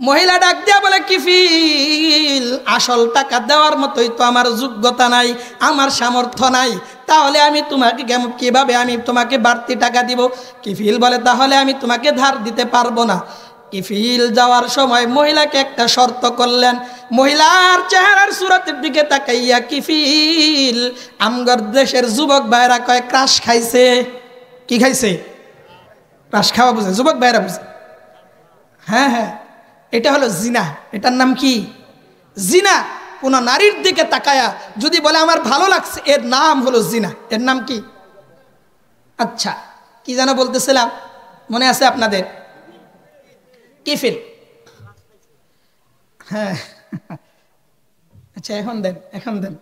মহিলা ডাক দিয়া বলে, কিফিল আসল টাকা দেওয়ার মতোই তো আমার যোগ্যতা নাই, আমার সামর্থ্য নাই, তাহলে আমি তোমাকে কিভাবে আমি তোমাকে বাড়তি টাকা দিব? কিফিল বলে, তাহলে আমি তোমাকে ধার দিতে পারবো না। কিফিল যাওয়ার সময় মহিলাকে একটা শর্ত করলেন। মহিলার চেহারার সুরতের দিকে তাকাইয়া কিফিল, আমগর দেশের যুবক ভাইরা কয় ক্রাশ খাইছে। কি খাইছে? ক্রাশ খাওয়া বুঝে, যুবক ভাইরা বুঝে। হ্যাঁ হ্যাঁ, এটা হলো জিনা। এটার নাম কি? জিনা। কোন নারীর দিকে তাকায়া যদি বলে আমার ভালো লাগছে, এর নাম হলো জিনা। এর নাম কি? আচ্ছা, কি যেন বলতেছিলাম, মনে আছে আপনাদের? কিফিল। হ্যাঁ, আচ্ছা এখন দেন, এখন দেন।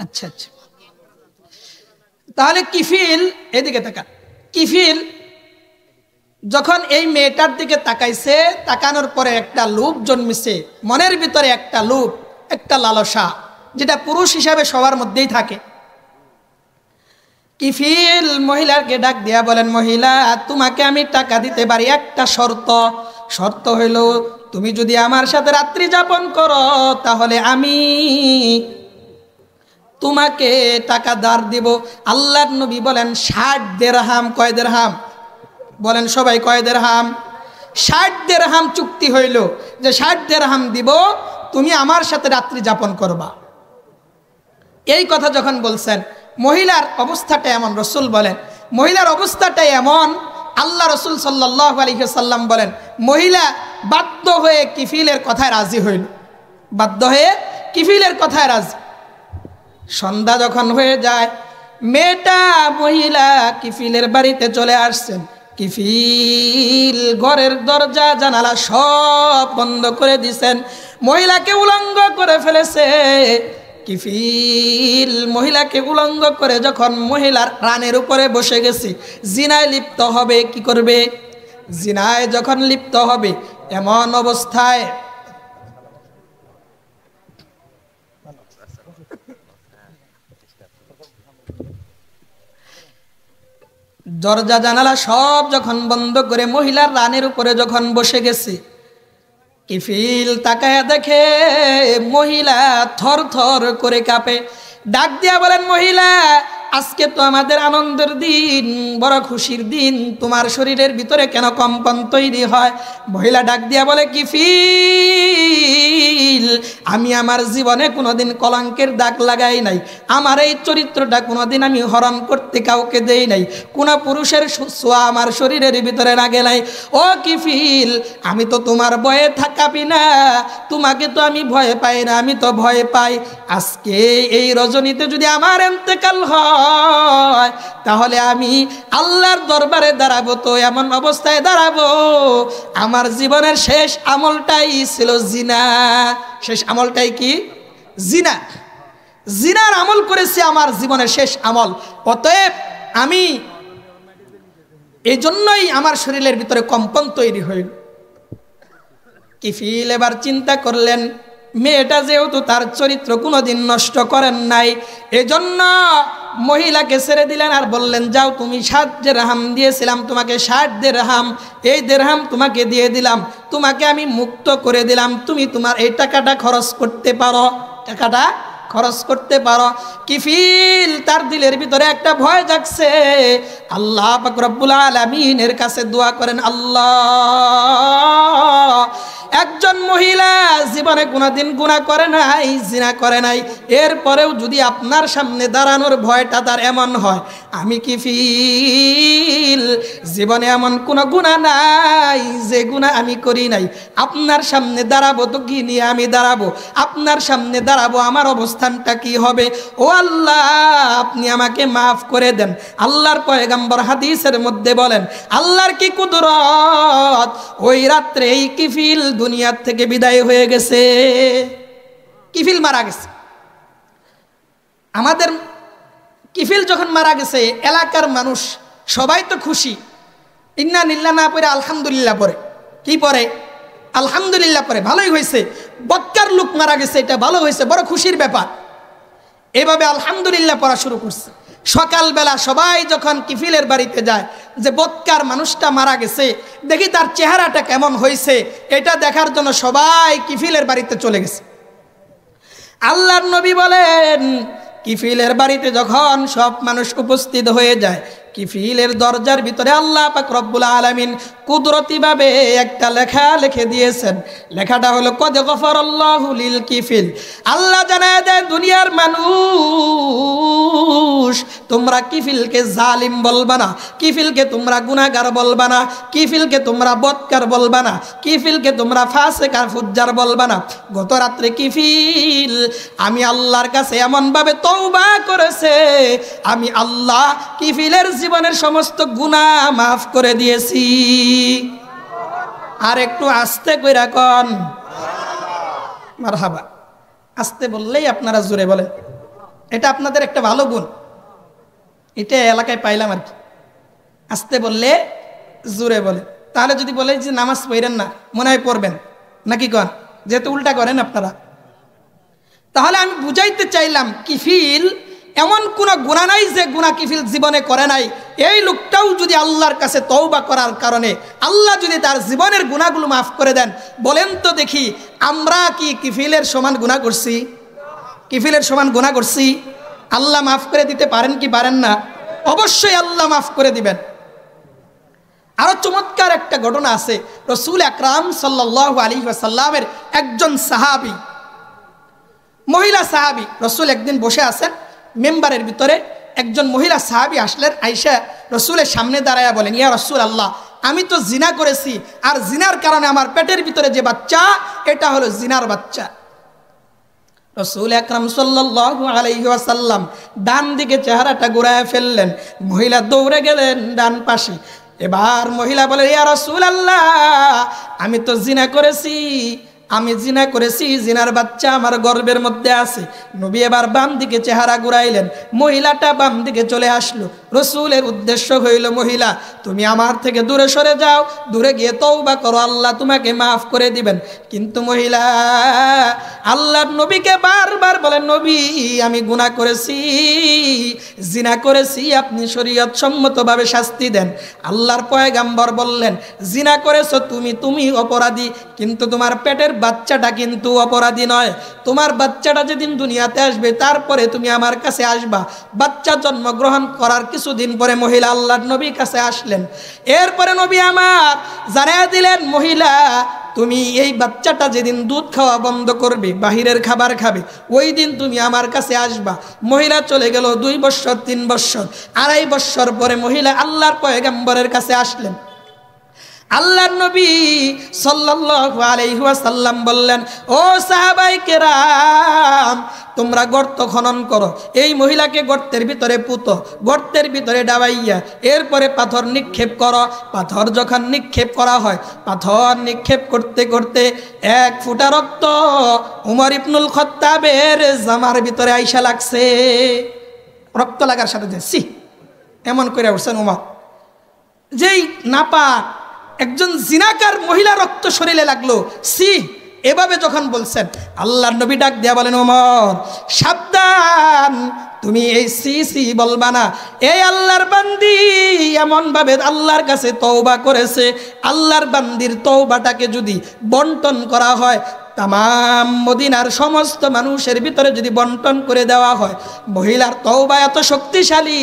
আচ্ছা আচ্ছা, তাহলে কিফিল এদিকে তাকান। কিফিল যখন এই মেয়েটার দিকে তাকাইছে, তাকানোর পরে একটা লোভ জন্মিছে মনের ভিতরে, একটা লোভ, একটা লালসা, যেটা পুরুষ হিসাবে সবার মধ্যেই থাকে। কিফিল মহিলাকে ডাক দিয়া বলেন, মহিলা তোমাকে আমি টাকা দিতে পারি, একটা শর্ত। শর্ত হইল তুমি যদি আমার সাথে রাত্রি যাপন করো তাহলে আমি তোমাকে টাকা ধার দিব। আল্লাহর নবী বলেন 60 দিরহাম। কয় দিরহাম বলেন সবাই? কয় দিরহাম? 60 দিরহাম চুক্তি হইল যে 60 দিরহাম দিব, তুমি আমার সাথে রাত্রি যাপন করবা। এই কথা যখন বলছেন, মহিলার অবস্থাটা এমন, রসুল বলেন মহিলার অবস্থাটা এমন, আল্লাহ রসুল সাল্লাল্লাহু আলাইহি ওয়াসাল্লাম বলেন মহিলা বাধ্য হয়ে কিফিলের কথায় রাজি হইল, বাধ্য হয়ে কিফিলের কথায় রাজি। সন্ধ্যা যখন হয়ে যায়, মেয়েটা মহিলা কিফিলের বাড়িতে চলে আসছেন। কিফিল ঘরের দরজা জানালা সব বন্ধ করে দিছেন, মহিলাকে উলঙ্গ করে ফেলেছে। কিফিল মহিলাকে উলঙ্গ করে যখন মহিলার রানের উপরে বসে গেছে, জিনায় লিপ্ত হবে। কি করবে? জিনায় যখন লিপ্ত হবে, এমন অবস্থায় দরজা জানালা সব যখন বন্ধ করে মহিলার রানের উপরে যখন বসে গেছে, কিফিল তাকায়া দেখে মহিলা থর থর করে কাঁপে। ডাক দিয়া বলেন, মহিলা আজকে তো আমাদের আনন্দের দিন, বড় খুশির দিন, তোমার শরীরের ভিতরে কেন কম্পন তৈরি হয়? মহিলা ডাক দিয়া বলে, কিফিল আমি আমার জীবনে কোনোদিন কলঙ্কের দাগ লাগাই নাই, আমার এই চরিত্রটা কোনোদিন আমি হরণ করতে কাউকে দেই নাই, কোনো পুরুষের ছোঁয়া আমার শরীরের ভিতরে লাগে নাই। ও কিফিল আমি তো তোমার ভয়ে থাকাবি না, তোমাকে তো আমি ভয় পাই না, আমি তো ভয় পাই। আজকে এই রজনীতে যদি আমার ইন্তেকাল হয় তাহলে আমি আল্লাহর দরবারে দাঁড়াবো, তো এমন অবস্থায় দাঁড়াবো আমার জীবনের শেষ আমলটাই ছিল জিনা। শেষ আমলটাই কি? জিনা। জিনার আমল করেছি আমার জীবনের শেষ আমল। অতএব আমি এই জন্যই আমার শরীরের ভিতরে কম্পন তৈরি হইল। কিফিল এবার চিন্তা করলেন, মেয়েটা যেহেতু তার চরিত্র কোনোদিন নষ্ট করেন নাই, এজন্য মহিলাকে ছেড়ে দিলেন আর বললেন, যাও তুমি 7 দিরহাম দিয়েছিলাম তোমাকে, 60 দিরহাম, এই দিরহাম তোমাকে দিয়ে দিলাম, তোমাকে আমি মুক্ত করে দিলাম, তুমি তোমার এই টাকাটা খরচ করতে পারো, টাকাটা খরচ করতে পারো। কিফিল তার দিলের ভিতরে একটা ভয় জাগছে। আল্লাহ পাক রব্বুল আলামিনের কাছে দোয়া করেন, আল্লাহ একজন মহিলা জীবনে কোনোদিন গুনাহ করে নাই, জিনা করে নাই, এরপরেও যদি আপনার সামনে দাঁড়ানোর ভয়টা তার এমন হয়, আমি কিফিল জীবনে এমন কোনো গুনাহ নাই যে গুনাহ আমি করি নাই, আপনার সামনে দাঁড়াবো তো কি নিয়ে আমি দাঁড়াবো, আপনার সামনে দাঁড়াবো আমার অবস্থানটা কি হবে? ও আল্লাহ আপনি আমাকে মাফ করে দেন। আল্লাহর পয়গম্বর হাদিসের মধ্যে বলেন, আল্লাহর কি কুদরত, ওই রাত্রে এই কিফিল দুনিয়ার থেকে বিদায় হয়ে গেছে। কিফিল মারা গেছে। আমাদের কিফিল যখন মারা গেছে, এলাকার মানুষ সবাই তো খুশি, ইন্না লিল্লাহ না পড়ে আলহামদুলিল্লাহ পড়ে। কি পড়ে? আলহামদুলিল্লাহ পড়ে। ভালোই হয়েছে, বদকার লোক মারা গেছে, এটা ভালো হয়েছে, বড় খুশির ব্যাপার। এভাবে আলহামদুলিল্লাহ পড়া শুরু করছে। সকালবেলা সবাই যখন কিফিলের বাড়িতে যায়, যে বদকার মানুষটা মারা গেছে, দেখি তার চেহারাটা কেমন হয়েছে, এটা দেখার জন্য সবাই কিফিলের বাড়িতে চলে গেছে। আল্লাহর নবী বলেন, কিফিলের বাড়িতে যখন সব মানুষ উপস্থিত হয়ে যায়, কিফিলের দরজার ভিতরে আল্লাহ পাক রব্বুল আলামিন কুদরতিভাবে একটা লেখা লিখে দিয়েছেন। লেখাটা হলো কদ গফারাল্লাহু লিল কিফিল। আল্লাহ জানায় দেয়, দুনিয়ার মানুষ তোমরা কিফিলকে জালিম বলবা না, কিফিলকে তোমরা গুনাহগার বলবা না, কিফিলকে তোমরা বদকার বলবা না, কিফিলকে তোমরা ফাসিক আর ফুজ্জার বলবা না। গত রাত্রে কিফিল আমি আল্লাহর কাছে এমনভাবে তওবা করেছে, আমি আল্লাহ কিফিলের জীবনের সমস্ত গুনাহ মাফ করে দিয়েছি। আর একটু আস্তে কইরা কোন মারহাবা। আস্তে বললেই আপনারা জোরে বলেন, এটা আপনাদের একটা ভালো গুণ, এটা এলাকায় পাইলাম আর কি। আস্তে বললে জোরে বলে। তাহলে যদি বলে যে নামাজ পড়েন না, মনে হয় পড়বেন নাকি কন, যেহেতু উল্টা করেন আপনারা। তাহলে আমি বুঝাইতে চাইলাম, কিফিল এমন কোনো গুনাহ নাই যে গুনাহ কিফিল জীবনে করে নাই। এই লোকটাও যদি আল্লাহর কাছে তওবা করার কারণে আল্লাহ যদি তার জীবনের গুনাহগুলো মাফ করে দেন, বলেন তো দেখি আমরা কি কিফিলের সমান গুনাহ করছি? কিফিলের সমান গুনাহ করছি? আল্লাহ মাফ করে দিতে পারেন কি পারেন না? অবশ্যই আল্লাহ মাফ করে দিবেন। আরো চমৎকার একটা ঘটনা আছে। রাসূল আকরাম সাল্লাল্লাহু আলাইহি ওয়াসাল্লামের একজন সাহাবী, মহিলা সাহাবী, রাসূল একদিন বসে আছেন মেম্বারের ভিতরে, একজন মহিলা সাহাবী আসলেন, আয়েশা রাসূলের সামনে দাঁড়ায়া বলেন, ইয়া রাসূলুল্লাহ, আমি তো জিনা করেছি, আর জিনার কারণে আমার পেটের ভিতরে যে বাচ্চা, এটা হলো জিনার বাচ্চা। রাসূল আকরাম সাল্লাল্লাহু আলাইহি ওয়াসাল্লাম ডান দিকে চেহারাটা ঘুরায় ফেললেন, মহিলা দৌড়ে গেলেন ডান পাশে। এবার মহিলা বলে, ইয়া রাসূলুল্লাহ, আমি তো জিনা করেছি, আমি জিনা করেছি, জিনার বাচ্চা আমার গর্ভের মধ্যে আছে। নবী এবার বাম দিকে চেহারা ঘুরাইলেন, মহিলাটা বাম দিকে চলে আসলো। রাসূলের উদ্দেশ্য হইল, মহিলা তুমি আমার থেকে দূরে সরে যাও, দূরে গিয়ে তওবা করো, আল্লাহ তোমাকে মাফ করে দিবেন। কিন্তু মহিলা আল্লাহর নবীকে বারবার বলেন, নবী আমি গুনাহ করেছি, জিনা করেছি, আপনি শরীয়ত সম্মতভাবে শাস্তি দেন। আল্লাহর পয়গাম্বর বললেন, জিনা করেছো তুমি অপরাধী, কিন্তু তোমার পেটের বাচ্চাটা কিন্তু অপরাধী নয়। তোমার বাচ্চাটা যেদিন দুনিয়াতে আসবে তারপরে তুমি আমার কাছে আসবা। বাচ্চা জন্মগ্রহণ করার কিছুদিন পরে মহিলা আল্লাহর নবীর কাছে আসলেন। এরপরে নবী আমার জানায়া দিলেন, মহিলা তুমি এই বাচ্চাটা যেদিন দুধ খাওয়া বন্ধ করবে, বাহিরের খাবার খাবে, ওই দিন তুমি আমার কাছে আসবা। মহিলা চলে গেল 2 বছর, 3 বছর, 2.5 বছর পরে মহিলা আল্লাহর পয়গম্বরের কাছে আসলেন। আল্লাহর নবী সাল্লাল্লাহু আলাইহি ওয়াসাল্লাম বললেন, ও সাহাবায়ে কেরাম, তোমরা গর্ত খনন করো, এই মহিলাকে গর্তের ভিতরে পুঁতো, গর্তের ভিতরে ডাবাইয়া এরপরে পাথর নিক্ষেপ করো। পাথর যখন নিক্ষেপ করা হয়, পাথর নিক্ষেপ করতে করতে 1 ফোঁটা রক্ত উমর ইবনুল খাত্তাবের জামার ভিতরে আইসা লাগছে। রক্ত লাগার সাথে সি এমন করে উঠছেন উমর, যেই নাপাক একজন জিনাকার মহিলা রক্ত শরীরে লাগলো, সি এভাবে যখন বলছেন, আল্লাহর নবী ডাক দিয়া বলেন, ওমর সাবধান, তুমি এই সি বলবা না। এই আল্লাহর বান্দি এমন ভাবে আল্লাহর কাছে তওবা করেছে, আল্লাহর বান্দির তওবাটাকে যদি বন্টন করা হয়, তামাম মদিনার সমস্ত মানুষের ভিতরে যদি বন্টন করে দেওয়া হয়, মহিলার তওবা এত শক্তিশালী,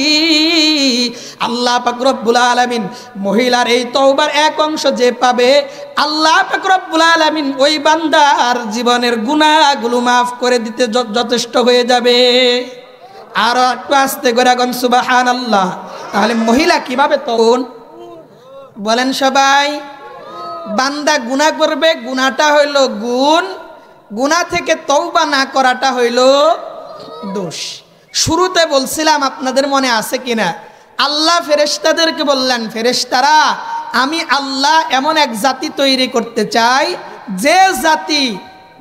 আল্লাহ পাক রব্বুল আলামিন মহিলার এই তওবার এক অংশ যে পাবে, আল্লাহ পাক রব্বুল আলামিন ওই বান্দার জীবনের গুনাহগুলো মাফ করে দিতে যথেষ্ট হয়ে যাবে। আর একটু আস্তে করে গন সুবহানাল্লাহ। তাহলে মহিলা কিভাবে তখন বলেন সবাই, বান্দা গুনাহ করবে, গুনাহটা হইল গুণ, গুনাহ থেকে তওবা না করাটা হইল দোষ। শুরুতে বলছিলাম, আপনাদের মনে আছে কিনা, আল্লাহ ফেরেশতাদেরকে বললেন, ফেরেশতারা আমি আল্লাহ এমন এক জাতি তৈরি করতে চাই, যে জাতি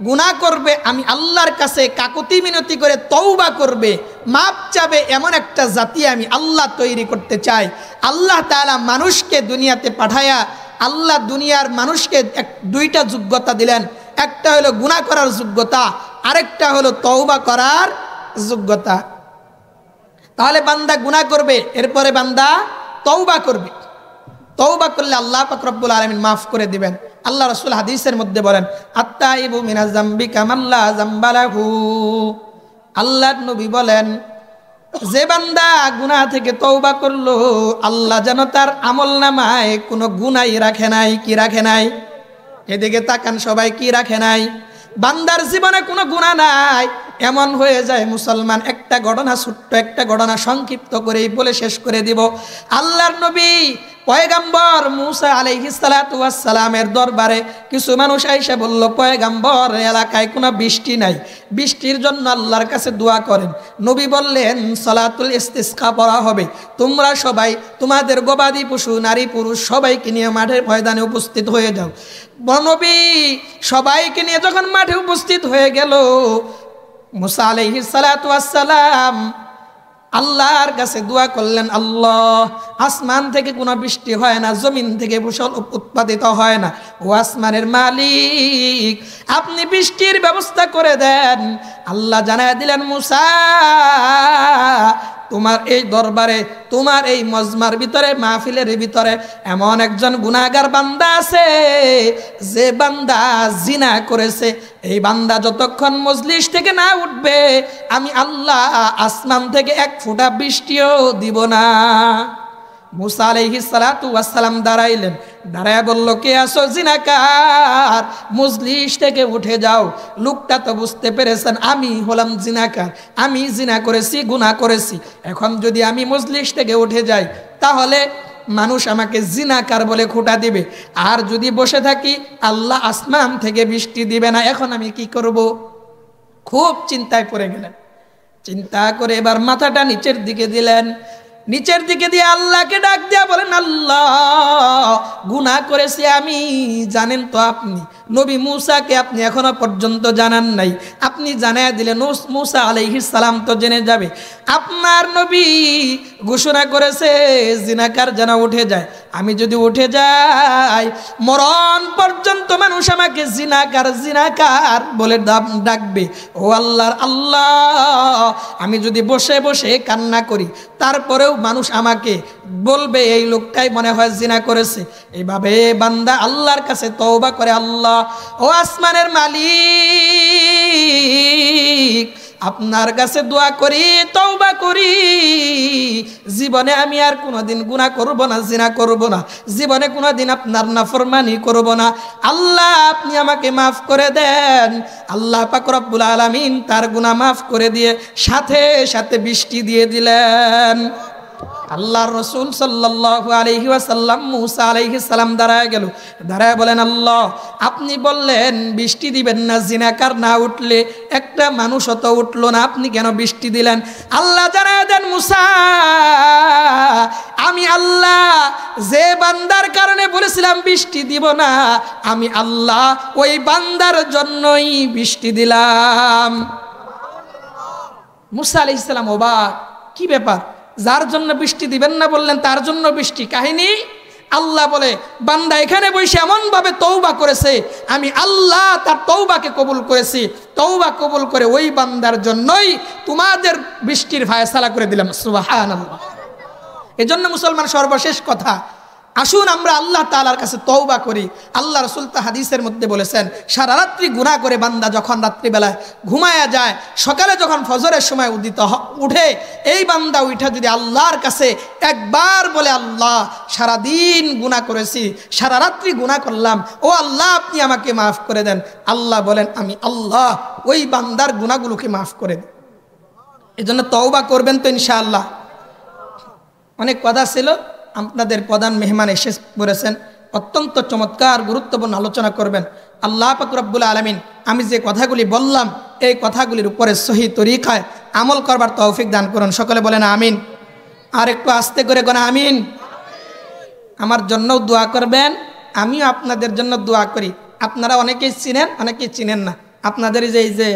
গুনাহ করবে আমি আল্লাহর কাছে কাকুতি মিনতি করে তওবা করবে, মাপ চাবে, এমন একটা জাতি আমি আল্লাহ তৈরি করতে চাই। আল্লাহ তাআলা মানুষকে দুনিয়াতে পাঠায়া আল্লাহ দুনিয়ার মানুষকে 2টা যোগ্যতা দিলেন। একটা হলো গুনাহ করার যোগ্যতা, আরেকটা হলো তওবা করার যোগ্যতা। তাহলে বান্দা গুনাহ করবে, এরপরে বান্দা তওবা করবে, তওবা করলে আল্লাহ পাক রব্বুল আলামিন মাফ করে দিবেন। আল্লাহ রাসূল হাদিসের মধ্যে বলেন, আত্তাইবু মিনাজ যামবি কামাল্লা যামবালাহু। আল্লাহর নবী বলেন, যে বান্দা গুনাহ থেকে তওবা করলো, আল্লাহ যেন তার আমলনামায় কোনো গুনাহ রাখে নাই। কি রাখে নাই? এদিকে তাকান সবাই, কি রাখে নাই? বান্দার জীবনে কোনো গুনাহ নাই, এমন হয়ে যায় মুসলমান। একটা ঘটনা, ছোট্ট একটা ঘটনা সংক্ষিপ্ত করেই বলে শেষ করে দিব। আল্লাহর নবী পয়গাম্বর মুসা আলাইহিস সালাতু ওয়াস সালামের দরবারে কিছু মানুষ আইসা বলল, পয়গাম্বর এলাকায় কোনো বৃষ্টি নাই, বৃষ্টির জন্য আল্লাহর কাছে দোয়া করেন। নবী বললেন, সালাতুল ইস্তিসকা পড়া হবে, তোমরা সবাই তোমাদের গবাদি পশু, নারী পুরুষ সবাইকে নিয়ে মাঠের ময়দানে উপস্থিত হয়ে যাও। নবী সবাইকে নিয়ে যখন মাঠে উপস্থিত হয়ে গেল, মুসা আলাইহিস সালাতু ওয়াস সালাম আল্লাহর কাছে দোয়া করলেন, আল্লাহ আসমান থেকে কোনো বৃষ্টি হয় না, জমিন থেকে ফসল উৎপাদিত হয় না, ও আসমানের মালিক আপনি বৃষ্টির ব্যবস্থা করে দেন। আল্লাহ জানায় দিলেন, মুসা তোমার এই দরবারে, তোমার এই মজমার ভিতরে, মাহফিলের ভিতরে এমন একজন গুনাহগার বান্দা আছে, যে বান্দা জিনা করেছে। এই বান্দা যতক্ষণ মজলিস থেকে না উঠবে, আমি আল্লাহ আসমান থেকে এক ফোঁটা বৃষ্টিও দিব না। মুসা আলাইহিস সালাতু ওয়াস সালাম দাঁড়াইলেন, দাঁড়ায় বলল, কে আসো? জিনাকার, মজলিস থেকে উঠে যাও। লোকটা তো বুঝতে পেরেছেন আমি হলাম জিনাকার, আমি জিনা করেছি, গুনাহ করেছি। এখন যদি আমি মজলিস থেকে উঠে যাই, তাহলে মানুষ আমাকে জিনাকার বলে খোঁটা দিবে। আর যদি বসে থাকি, আল্লাহ আসমান থেকে বৃষ্টি দিবে না। এখন আমি কি করব? খুব চিন্তায় পড়ে গেলেন। চিন্তা করে এবার মাথাটা নিচের দিকে দিলেন। নিচের দিকে দিয়ে আল্লাহকে ডাক দিয়া বলেন, আল্লাহ গুনাহ করেছি আমি, জানেন তো আপনি। নবী মুসাকে আপনি এখনো পর্যন্ত জানান নাই, আপনি জানায়া দিলেন মুসা আলাইহিস সালাম তো জেনে যাবে। আপনার নবী ঘোষণা করেছে জিনাকার যেন উঠে যায়। আমি যদি উঠে যাই, মরণ পর্যন্ত মানুষ আমাকে জিনাকার জিনাকার বলে ডাকবে। ও আল্লাহর আল্লাহ, আমি যদি বসে বসে কান্না করি, তারপরেও মানুষ আমাকে বলবে এই লোকটাই মনে হয় জিনা করেছে। এইভাবে বান্দা আল্লাহর কাছে তওবা করে, আল্লাহ ও আসমানের মালিক, আপনার কাছে দোয়া করি, তওবা করি, জীবনে আমি আর কোনোদিন গুনাহ করব না, জিনা করব না, জীবনে কোনোদিন আপনার নাফরমানি করব না। আল্লাহ আপনি আমাকে মাফ করে দেন। আল্লাহ পাক রব্বুল আলামিন তার গুনাহ মাফ করে দিয়ে সাথে সাথে বৃষ্টি দিয়ে দিলেন। আল্লাহর রাসূল সাল্লাল্লাহু আলাইহি ওয়াসাল্লাম মুসা আলাইহিস সালাম দাঁড়ায় গেল, দাঁড়ায় বলেন, আল্লাহ আপনি বললেন বৃষ্টি দিবেন না, জিনাকার না উঠলে। একটা মানুষও তো উঠলো না, আপনি কেন বৃষ্টি দিলেন? আল্লাহ জানায় দেন, মুসা আমি আল্লাহ যে বান্দার কারণে বলেছিলাম বৃষ্টি দিব না, আমি আল্লাহ ওই বান্দার জন্যই বৃষ্টি দিলাম। মুসা আলাইহিস সালাম অবাক, কি ব্যাপার? যার জন্য বৃষ্টি দিবেন না বললেন, তার জন্য বৃষ্টি? কাহিনী আল্লাহ বলে, বান্দা এখানে বসে এমন ভাবে তওবা করেছে, আমি আল্লাহ তার তওবাকে কবুল করেছি। তওবা কবুল করে ওই বান্দার জন্যই তোমাদের বৃষ্টির ফায়সালা করে দিলাম। সুবহানাল্লাহ। এজন্য মুসলমান সর্বশেষ কথা, আসুন আমরা আল্লাহ তাআলার কাছে তওবা করি। আল্লাহ রাসূল তা হাদিসের মধ্যে বলেছেন, সারা রাত্রি গুনাহ করে বান্দা যখন রাত্রিবেলায় ঘুমায়া যায়, সকালে যখন ফজরের সময় উঠে, এই বান্দা উঠে যদি আল্লাহর কাছে একবার বলে, আল্লাহ সারাদিন গুনাহ করেছি, সারা রাত্রি গুনাহ করলাম, ও আল্লাহ আপনি আমাকে মাফ করে দেন। আল্লাহ বলেন, আমি আল্লাহ ওই বান্দার গুনাহগুলোকে মাফ করে দিই। এজন্য তওবা করবেন তো ইনশাআল্লাহ। অনেক কথা ছিল, আপনাদের প্রধান মেহমান এসে পড়েছেন, অত্যন্ত চমৎকার গুরুত্বপূর্ণ আলোচনা করবেন। আল্লাহ পাক রব্বুল আলামিন আমি যে কথাগুলি বললাম, এই কথাগুলির উপরে সহি তরিকায় আমল করবার তৌফিক দান করুন। সকলে বলেন আমিন। আর একটু আস্তে করে কোন আমিন। আমার জন্যও দোয়া করবেন, আমিও আপনাদের জন্য দোয়া করি। আপনারা অনেকেই চিনেন, অনেকেই চিনেন না। আপনাদের এই যে